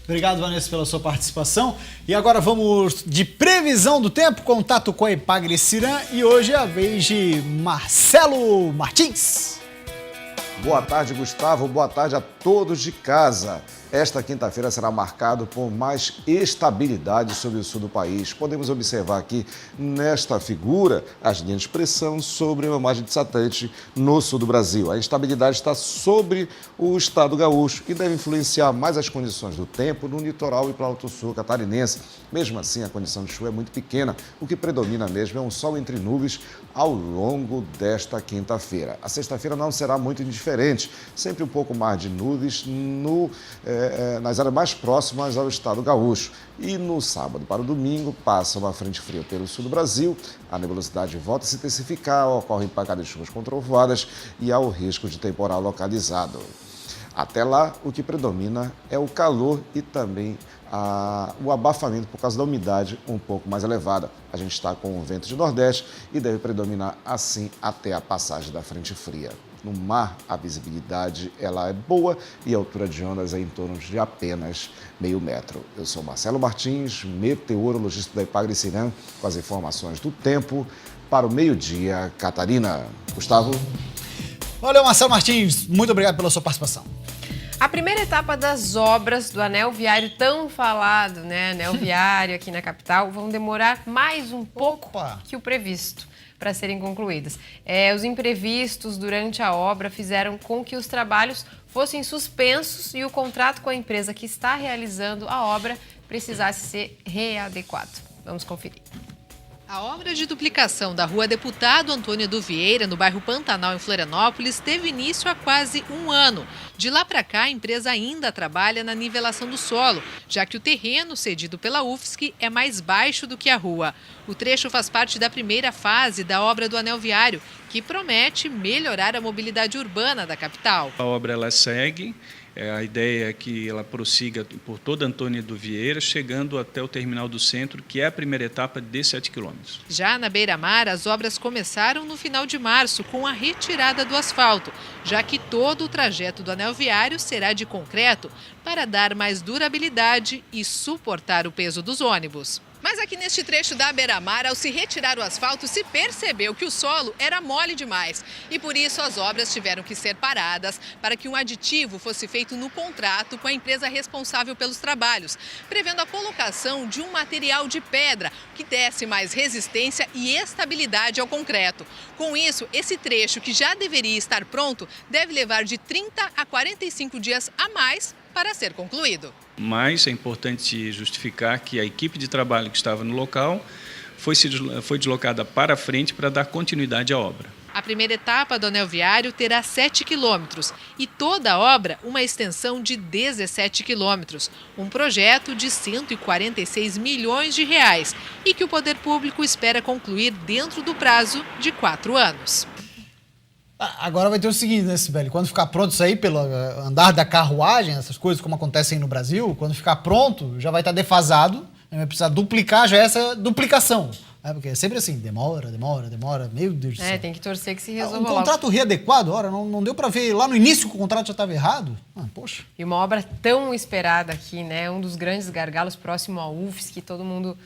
[SPEAKER 1] Obrigado, Vanessa, pela sua participação. E agora vamos de previsão do tempo, contato com a Epagre-Cirã. E hoje é a vez de Marcelo Martins.
[SPEAKER 14] Boa tarde, Gustavo. Boa tarde a todos de casa. Esta quinta-feira será marcado por mais estabilidade sobre o sul do país. Podemos observar aqui nesta figura as linhas de pressão sobre uma imagem de satélite no sul do Brasil. A instabilidade está sobre o estado gaúcho e deve influenciar mais as condições do tempo no litoral e planalto sul catarinense. Mesmo assim, a condição de chuva é muito pequena. O que predomina mesmo é um sol entre nuvens ao longo desta quinta-feira. A sexta-feira não será muito diferente, sempre um pouco mais de nuvens nas áreas mais próximas ao estado gaúcho. E no sábado para o domingo passa uma frente fria pelo sul do Brasil, a nebulosidade volta a se intensificar, ocorrem pancadas de chuvas com trovoadas e há o risco de temporal localizado. Até lá, o que predomina é o calor e também o abafamento por causa da umidade um pouco mais elevada. A gente está com o vento de nordeste e deve predominar assim até a passagem da frente fria. No mar, a visibilidade ela é boa e a altura de ondas é em torno de apenas meio metro. Eu sou Marcelo Martins, meteorologista da Ipagre-Cirã, com as informações do tempo para o meio-dia, Catarina. Gustavo?
[SPEAKER 1] Valeu, Marcelo Martins. Muito obrigado pela sua participação.
[SPEAKER 2] A primeira etapa das obras do anel viário tão falado, né? Anel viário aqui na capital, vão demorar mais um pouco que o previsto para serem concluídas. Os imprevistos durante a obra fizeram com que os trabalhos fossem suspensos e o contrato com a empresa que está realizando a obra precisasse ser readequado. Vamos conferir.
[SPEAKER 15] A obra de duplicação da Rua Deputado Antônio do Vieira, no bairro Pantanal, em Florianópolis, teve início há quase um ano. De lá para cá, a empresa ainda trabalha na nivelação do solo, já que o terreno cedido pela UFSC é mais baixo do que a rua. O trecho faz parte da primeira fase da obra do anel viário, que promete melhorar a mobilidade urbana da capital.
[SPEAKER 16] A obra ela segue. A ideia é que ela prossiga por toda Antônio do Vieira, chegando até o terminal do centro, que é a primeira etapa de 7 quilômetros.
[SPEAKER 15] Já na beira-mar, as obras começaram no final de março, com a retirada do asfalto, já que todo o trajeto do anel viário será de concreto para dar mais durabilidade e suportar o peso dos ônibus. Mas aqui neste trecho da beira-mar, ao se retirar o asfalto, se percebeu que o solo era mole demais. E por isso as obras tiveram que ser paradas para que um aditivo fosse feito no contrato com a empresa responsável pelos trabalhos, prevendo a colocação de um material de pedra que desse mais resistência e estabilidade ao concreto. Com isso, esse trecho, que já deveria estar pronto, deve levar de 30 a 45 dias a mais para ser concluído.
[SPEAKER 16] Mas é importante justificar que a equipe de trabalho que estava no local foi deslocada para frente para dar continuidade à obra.
[SPEAKER 15] A primeira etapa do anel viário terá 7 quilômetros e toda a obra uma extensão de 17 quilômetros. Um projeto de 146 milhões de reais e que o poder público espera concluir dentro do prazo de 4 anos.
[SPEAKER 1] Agora vai ter o seguinte, né, Sibeli? Quando ficar pronto isso aí, pelo andar da carruagem, essas coisas como acontecem no Brasil, quando ficar pronto, já vai estar defasado, vai precisar duplicar já essa duplicação. Porque é sempre assim, demora, meu Deus do céu.
[SPEAKER 2] Tem que torcer que se resolva
[SPEAKER 1] um contrato
[SPEAKER 2] logo.
[SPEAKER 1] Readequado, ora, não deu para ver lá no início que o contrato já estava errado? Poxa.
[SPEAKER 2] E uma obra tão esperada aqui, né? Um dos grandes gargalos próximo ao UFSC, todo mundo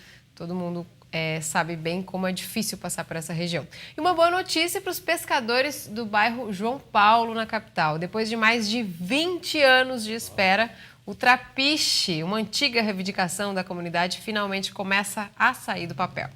[SPEAKER 2] sabe bem como é difícil passar por essa região. E uma boa notícia para os pescadores do bairro João Paulo, na capital. Depois de mais de 20 anos de espera, o trapiche, uma antiga reivindicação da comunidade, finalmente começa a sair do papel.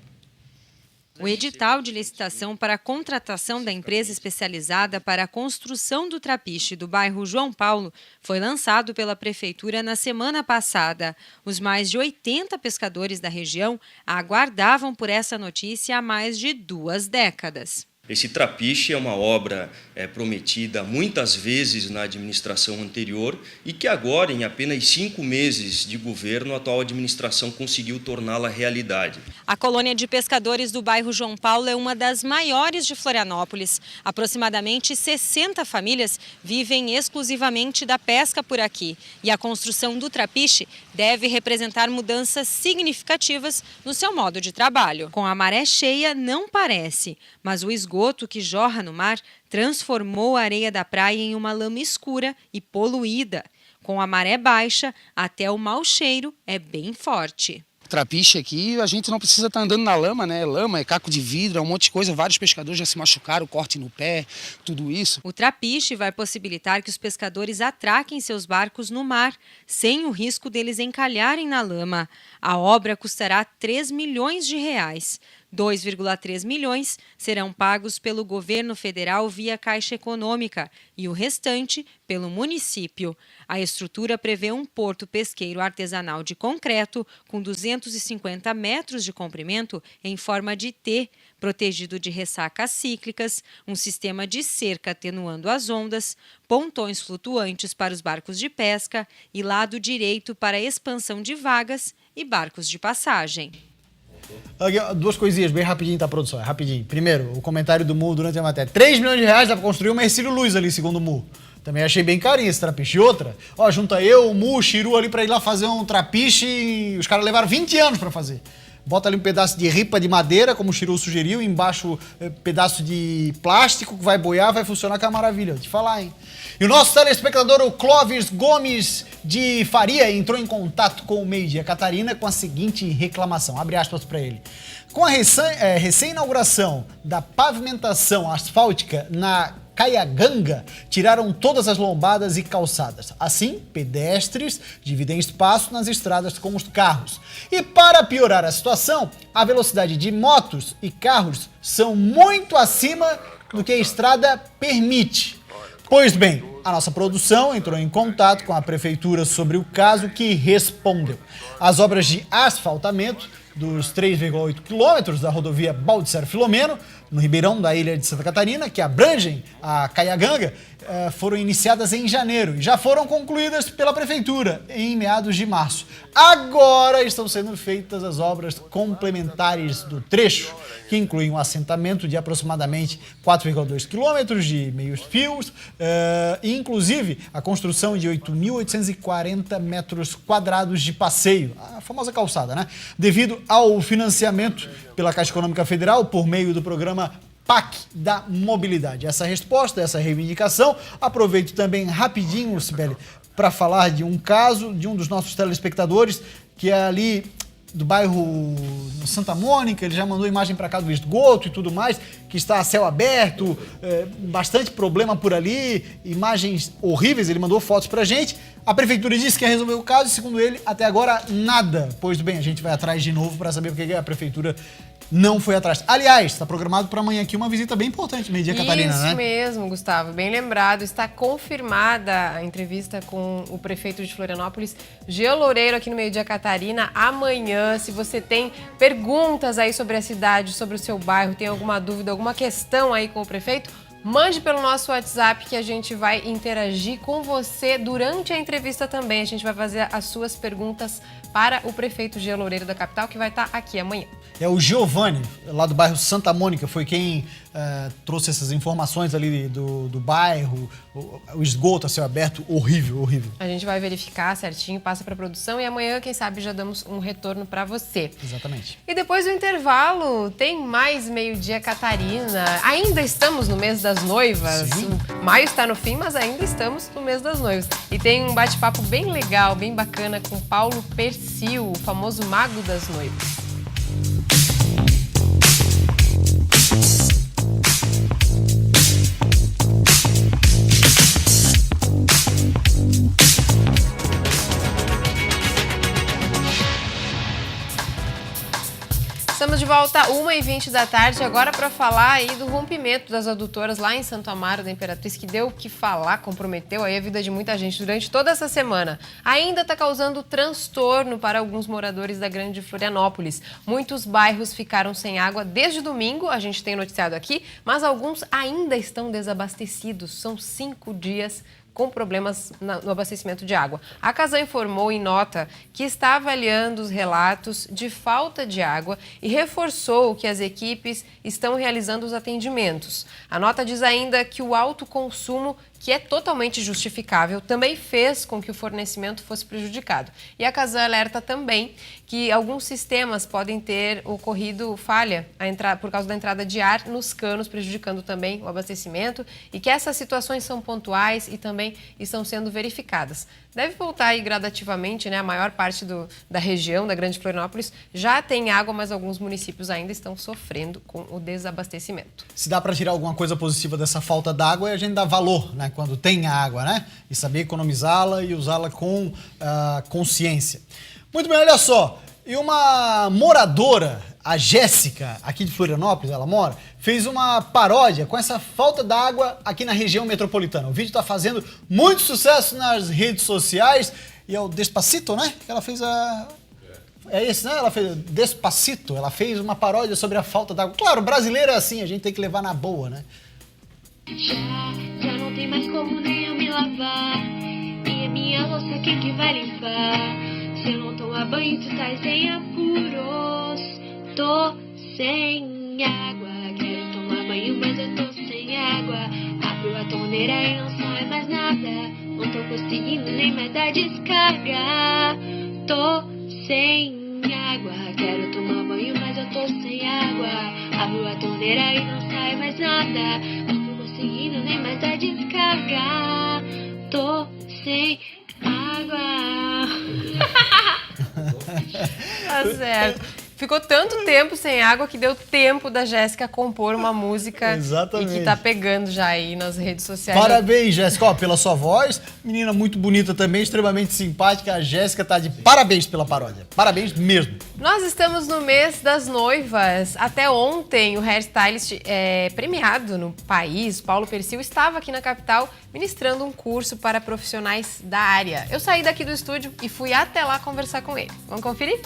[SPEAKER 17] O edital de licitação para a contratação da empresa especializada para a construção do trapiche do bairro João Paulo foi lançado pela Prefeitura na semana passada. Os mais de 80 pescadores da região aguardavam por essa notícia há mais de 2 décadas.
[SPEAKER 18] Esse trapiche é uma obra prometida muitas vezes na administração anterior e que agora, em apenas 5 meses de governo, a atual administração conseguiu torná-la realidade.
[SPEAKER 17] A colônia de pescadores do bairro João Paulo é uma das maiores de Florianópolis. Aproximadamente 60 famílias vivem exclusivamente da pesca por aqui. E a construção do trapiche deve representar mudanças significativas no seu modo de trabalho. Com a maré cheia, não parece, mas o esgoto que jorra no mar transformou a areia da praia em uma lama escura e poluída. Com a maré baixa, até o mau cheiro é bem forte.
[SPEAKER 19] trapiche aqui, a gente não precisa estar andando na lama, né? Lama, é caco de vidro, é um monte de coisa. Vários pescadores já se machucaram, corte no pé, tudo isso.
[SPEAKER 17] O trapiche vai possibilitar que os pescadores atraquem seus barcos no mar, sem o risco deles encalharem na lama. A obra custará R$3 milhões. 2,3 milhões serão pagos pelo governo federal via Caixa Econômica e o restante pelo município. A estrutura prevê um porto pesqueiro artesanal de concreto com 250 metros de comprimento em forma de T, protegido de ressacas cíclicas, um sistema de cerca atenuando as ondas, pontões flutuantes para os barcos de pesca e lado direito para a expansão de vagas e barcos de passagem.
[SPEAKER 1] Aqui, duas coisinhas bem rapidinho, tá, produção? É rapidinho. Primeiro, o comentário do Mu durante a matéria. R$3 milhões dá pra construir uma Hercílio Luz ali, segundo o Mu. Também achei bem carinho esse trapiche. Outra, ó, junta eu, o Mu, o Chiru ali pra ir lá fazer um trapiche e os caras levaram 20 anos pra fazer. Bota ali um pedaço de ripa de madeira, como o Chiru sugeriu, embaixo pedaço de plástico que vai boiar, vai funcionar com a maravilha. Vou te falar, hein? E o nosso telespectador, o Clóvis Gomes de Faria, entrou em contato com o Meio Dia Catarina com a seguinte reclamação. Abre aspas para ele. Com a recém-inauguração da pavimentação asfáltica na Caiaganga, tiraram todas as lombadas e calçadas. Assim, pedestres dividem espaço nas estradas com os carros. E para piorar a situação, a velocidade de motos e carros são muito acima do que a estrada permite. Pois bem, a nossa produção entrou em contato com a prefeitura sobre o caso, que respondeu. As obras de asfaltamento dos 3,8 quilômetros da rodovia Baldissero Filomeno, no Ribeirão da ilha de Santa Catarina, que abrangem a Caiaganga, foram iniciadas em janeiro e já foram concluídas pela prefeitura em meados de março. Agora estão sendo feitas as obras complementares do trecho, que incluem um assentamento de aproximadamente 4,2 quilômetros de meios fios e, inclusive, a construção de 8.840 metros quadrados de passeio, a famosa calçada, né? Devido ao financiamento pela Caixa Econômica Federal por meio do programa PAC da Mobilidade. Essa resposta, essa reivindicação, aproveito também rapidinho, Sibeli, para falar de um caso de um dos nossos telespectadores, que é ali do bairro Santa Mônica. Ele já mandou imagem para cá do esgoto e tudo mais, que está a céu aberto, bastante problema por ali, imagens horríveis. Ele mandou fotos pra gente. A prefeitura disse que ia resolver o caso e, segundo ele, até agora nada. Pois bem, a gente vai atrás de novo para saber por que a prefeitura não foi atrás. Aliás, está programado para amanhã aqui uma visita bem importante, Meio Dia Catarina, né?
[SPEAKER 2] Isso mesmo, Gustavo, bem lembrado. Está confirmada a entrevista com o prefeito de Florianópolis, Jean Loureiro, aqui no Meio Dia Catarina, amanhã. Se você tem perguntas aí sobre a cidade, sobre o seu bairro, tem alguma dúvida, alguma questão aí com o prefeito, mande pelo nosso WhatsApp que a gente vai interagir com você durante a entrevista também. A gente vai fazer as suas perguntas para o prefeito Jean Loureiro da capital, que vai estar aqui amanhã.
[SPEAKER 1] É o Giovanni, lá do bairro Santa Mônica, foi quem trouxe essas informações ali do bairro, o esgoto a céu aberto, horrível, horrível.
[SPEAKER 2] A gente vai verificar certinho, passa para a produção e amanhã, quem sabe, já damos um retorno para você.
[SPEAKER 1] Exatamente.
[SPEAKER 2] E depois do intervalo, tem mais Meio Dia Catarina. Ainda estamos no mês das noivas.
[SPEAKER 1] Sim.
[SPEAKER 2] Maio está no fim, mas ainda estamos no mês das noivas. E tem um bate-papo bem legal, bem bacana com Paulo Persil, o famoso mago das noivas. Estamos de volta às 1h20 da tarde, agora para falar aí do rompimento das adutoras lá em Santo Amaro da Imperatriz, que deu o que falar, comprometeu aí a vida de muita gente durante toda essa semana. Ainda está causando transtorno para alguns moradores da Grande Florianópolis. Muitos bairros ficaram sem água desde domingo, a gente tem noticiado aqui, mas alguns ainda estão desabastecidos. São 5 dias com problemas no abastecimento de água. A Casan informou em nota que está avaliando os relatos de falta de água e reforçou que as equipes estão realizando os atendimentos. A nota diz ainda que o alto consumo, que é totalmente justificável, também fez com que o fornecimento fosse prejudicado. E a Casan alerta também que alguns sistemas podem ter ocorrido falha por causa da entrada de ar nos canos, prejudicando também o abastecimento, e que essas situações são pontuais e também estão sendo verificadas. deve voltar aí gradativamente, né? A maior parte da região, da Grande Florianópolis, já tem água, mas alguns municípios ainda estão sofrendo com o desabastecimento.
[SPEAKER 1] Se dá para tirar alguma coisa positiva dessa falta d'água, é a gente dar valor, né? Quando tem água, né? E saber economizá-la e usá-la com consciência. Muito bem, olha só. E uma moradora, a Jéssica, aqui de Florianópolis, ela mora, fez uma paródia com essa falta d'água aqui na região metropolitana. O vídeo está fazendo muito sucesso nas redes sociais e é o Despacito, né? Que ela fez É esse, né? Ela fez Despacito, ela fez uma paródia sobre a falta d'água. Claro, brasileiro é assim, a gente tem que levar na boa, né?
[SPEAKER 20] Já não tem mais como nem eu me lavar. E a minha louça quem que vai limpar? Se eu não tomar banho, tu tá sem apuros. Tô sem água. Quero tomar banho, mas eu tô sem água. Abro a torneira e não sai mais nada. Não tô conseguindo nem mais dar descarga. Tô sem água. Quero tomar banho, mas eu tô sem água. Abro a torneira e não sai mais nada. Não tô conseguindo nem mais dar descarga. Tô sem água.
[SPEAKER 2] Tá certo. Ficou tanto tempo sem água que deu tempo da Jéssica compor uma música.
[SPEAKER 1] Exatamente.
[SPEAKER 2] E que tá pegando já aí nas redes sociais.
[SPEAKER 1] Parabéns, Jéssica, ó, pela sua voz. Menina muito bonita também, extremamente simpática. A Jéssica tá de parabéns pela paródia. Parabéns mesmo.
[SPEAKER 2] Nós estamos no mês das noivas. Até ontem, o hairstylist premiado no país, Paulo Persil, estava aqui na capital ministrando um curso para profissionais da área. Eu saí daqui do estúdio e fui até lá conversar com ele. Vamos conferir?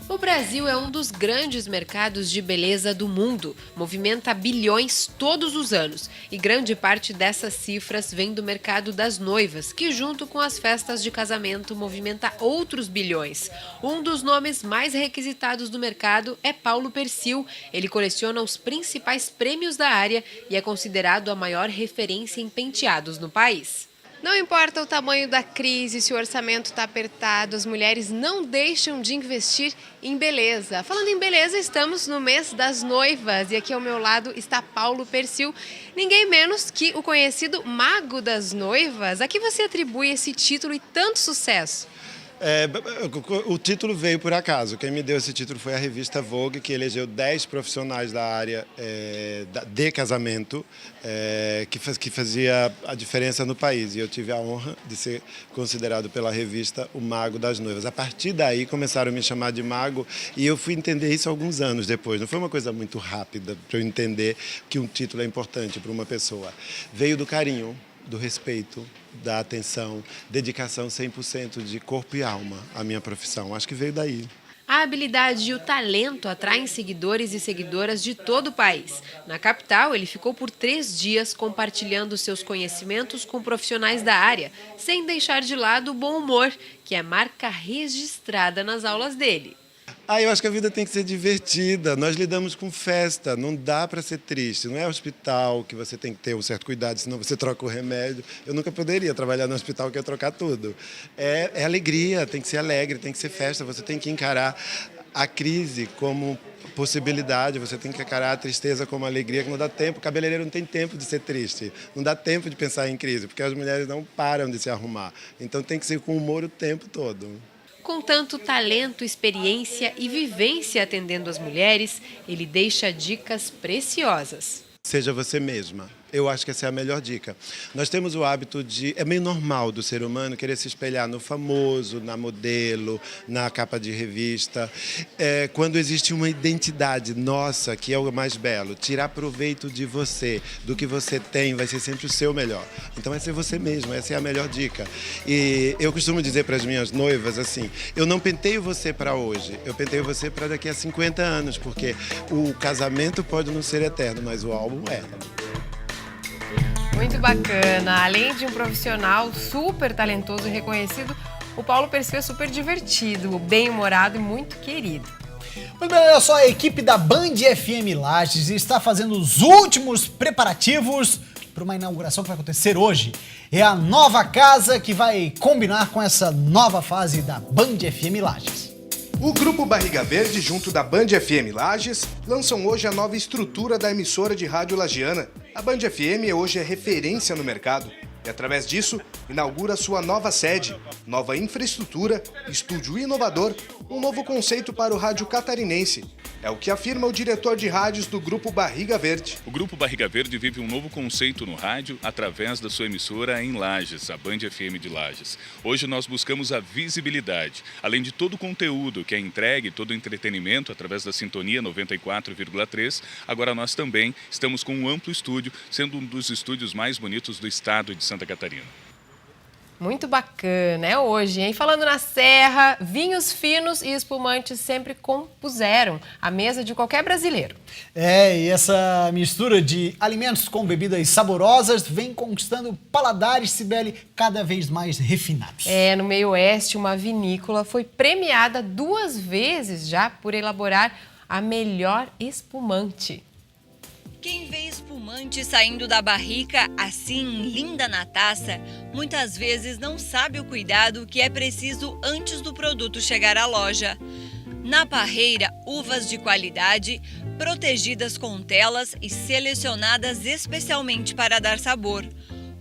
[SPEAKER 2] O Brasil é um dos grandes mercados de beleza do mundo, movimenta bilhões todos os anos e grande parte dessas cifras vem do mercado das noivas, que junto com as festas de casamento movimenta outros bilhões. Um dos nomes mais requisitados do mercado é Paulo Persil. Ele coleciona os principais prêmios da área e é considerado a maior referência em penteados no país. Não importa o tamanho da crise, se o orçamento está apertado, as mulheres não deixam de investir em beleza. Falando em beleza, estamos no mês das noivas e aqui ao meu lado está Paulo Persil, ninguém menos que o conhecido Mago das Noivas. A que você atribui esse título e tanto sucesso?
[SPEAKER 21] O título veio por acaso. Quem me deu esse título foi a revista Vogue, que elegeu 10 profissionais da área de casamento que fazia a diferença no país. E eu tive a honra de ser considerado pela revista o Mago das Noivas. A partir daí começaram a me chamar de Mago e eu fui entender isso alguns anos depois. Não foi uma coisa muito rápida para eu entender que um título é importante para uma pessoa. Veio do carinho, do respeito, da atenção, dedicação 100% de corpo e alma à minha profissão. Acho que veio daí.
[SPEAKER 2] A habilidade e o talento atraem seguidores e seguidoras de todo o país. Na capital, ele ficou por 3 dias compartilhando seus conhecimentos com profissionais da área, sem deixar de lado o bom humor, que é marca registrada nas aulas dele.
[SPEAKER 21] Eu acho que a vida tem que ser divertida. Nós lidamos com festa, não dá para ser triste. Não é hospital que você tem que ter um certo cuidado, senão você troca o remédio. Eu nunca poderia trabalhar no hospital que ia trocar tudo. É alegria, tem que ser alegre, tem que ser festa. Você tem que encarar a crise como possibilidade, você tem que encarar a tristeza como alegria, que não dá tempo. O cabeleireiro não tem tempo de ser triste, não dá tempo de pensar em crise, porque as mulheres não param de se arrumar. Então tem que ser com humor o tempo todo.
[SPEAKER 2] Com tanto talento, experiência e vivência atendendo as mulheres, ele deixa dicas preciosas.
[SPEAKER 21] Seja você mesma. Eu acho que essa é a melhor dica. Nós temos o hábito de... É meio normal do ser humano querer se espelhar no famoso, na modelo, na capa de revista. Quando existe uma identidade nossa, que é o mais belo, tirar proveito de você, do que você tem, vai ser sempre o seu melhor. Então é ser você mesmo, essa é a melhor dica. E eu costumo dizer para as minhas noivas assim, eu não penteio você para hoje, eu penteio você para daqui a 50 anos, porque o casamento pode não ser eterno, mas o álbum é.
[SPEAKER 2] Muito bacana. Além de um profissional super talentoso e reconhecido, o Paulo Persil é super divertido, bem-humorado e muito querido.
[SPEAKER 1] Muito bem, olha só, a equipe da Band FM Lages está fazendo os últimos preparativos para uma inauguração que vai acontecer hoje. É a nova casa que vai combinar com essa nova fase da Band FM Lages.
[SPEAKER 22] O Grupo Barriga Verde, junto da Band FM Lages, lançam hoje a nova estrutura da emissora de rádio lagiana. A Band FM hoje é referência no mercado. e, através disso, inaugura sua nova sede, nova infraestrutura, estúdio inovador, um novo conceito para o rádio catarinense. É o que afirma o diretor de rádios do Grupo Barriga Verde.
[SPEAKER 5] O Grupo Barriga Verde vive um novo conceito no rádio através da sua emissora em Lages, a Band FM de Lages. Hoje nós buscamos a visibilidade, além de todo o conteúdo que é entregue, todo o entretenimento através da sintonia 94,3. Agora nós também estamos com um amplo estúdio, sendo um dos estúdios mais bonitos do estado de Santa Catarina.
[SPEAKER 2] Muito bacana, é hoje, hein? Falando na Serra, vinhos finos e espumantes sempre compuseram a mesa de qualquer brasileiro.
[SPEAKER 1] E essa mistura de alimentos com bebidas saborosas vem conquistando paladares, Cibele, cada vez mais refinados.
[SPEAKER 2] No meio oeste, uma vinícola foi premiada 2 vezes já por elaborar a melhor espumante.
[SPEAKER 10] Quem vê espumante saindo da barrica assim, linda na taça, muitas vezes não sabe o cuidado que é preciso antes do produto chegar à loja. Na parreira, uvas de qualidade, protegidas com telas e selecionadas especialmente para dar sabor.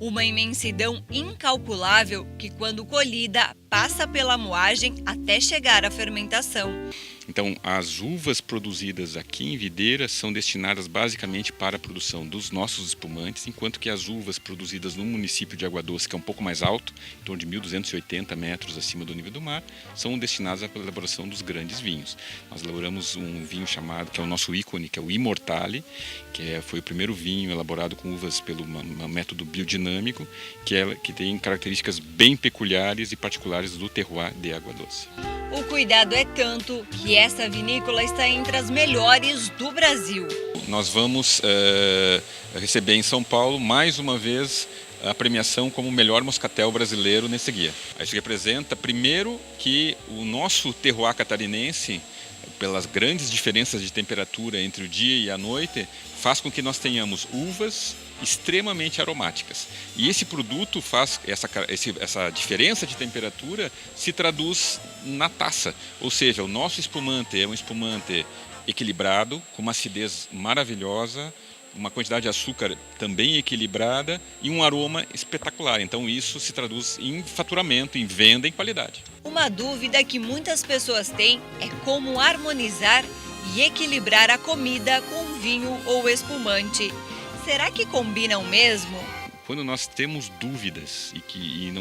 [SPEAKER 10] Uma imensidão incalculável que, quando colhida, passa pela moagem até chegar à fermentação.
[SPEAKER 7] Então, as uvas produzidas aqui em Videira são destinadas basicamente para a produção dos nossos espumantes, enquanto que as uvas produzidas no município de Água Doce, que é um pouco mais alto, em torno de 1.280 metros acima do nível do mar, são destinadas à elaboração dos grandes vinhos. Nós elaboramos um vinho chamado, que é o nosso ícone, que é o Immortale, que foi o primeiro vinho elaborado com uvas pelo método biodinâmico, que tem características bem peculiares e particulares do terroir de Água Doce.
[SPEAKER 10] O cuidado é tanto que essa vinícola está entre as melhores do Brasil.
[SPEAKER 7] Nós vamos receber em São Paulo, mais uma vez, a premiação como o melhor moscatel brasileiro nesse guia. Isso representa, primeiro, que o nosso terroir catarinense, pelas grandes diferenças de temperatura entre o dia e a noite, faz com que nós tenhamos uvas extremamente aromáticas. E esse produto faz, essa diferença de temperatura se traduz na taça. Ou seja, o nosso espumante é um espumante equilibrado, com uma acidez maravilhosa, uma quantidade de açúcar também equilibrada e um aroma espetacular. Então isso se traduz em faturamento, em venda, em qualidade.
[SPEAKER 10] Uma dúvida que muitas pessoas têm é como harmonizar e equilibrar a comida com vinho ou espumante. Será que combinam mesmo?
[SPEAKER 7] Quando nós temos dúvidas e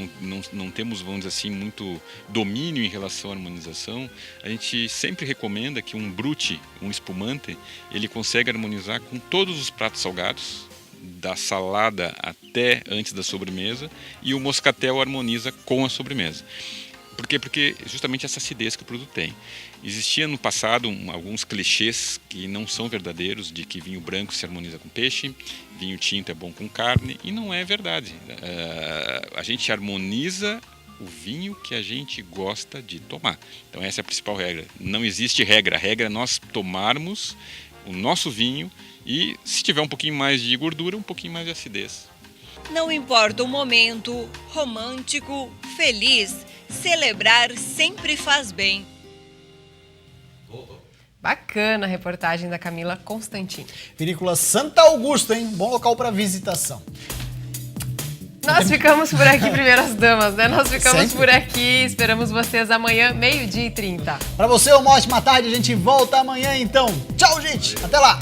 [SPEAKER 7] não temos, vamos dizer assim, muito domínio em relação à harmonização, a gente sempre recomenda que um brute, um espumante, ele consegue harmonizar com todos os pratos salgados, da salada até antes da sobremesa, e o moscatel harmoniza com a sobremesa. Por quê? Porque justamente essa acidez que o produto tem. Existia no passado alguns clichês que não são verdadeiros, de que vinho branco se harmoniza com peixe, vinho tinto é bom com carne, e não é verdade. A gente harmoniza o vinho que a gente gosta de tomar. Então essa é a principal regra. Não existe regra. A regra é nós tomarmos o nosso vinho e, se tiver um pouquinho mais de gordura, um pouquinho mais de acidez.
[SPEAKER 10] Não importa o momento, romântico, feliz, celebrar sempre faz bem.
[SPEAKER 2] Bacana a reportagem da Camila Constantino.
[SPEAKER 1] Vinícola Santa Augusta, hein? Bom local para visitação.
[SPEAKER 2] Nós ficamos por aqui, primeiras damas, né? Nós ficamos por aqui. Esperamos vocês amanhã, 12h30.
[SPEAKER 1] Para você, uma ótima tarde. A gente volta amanhã, então. Tchau, gente. Até lá.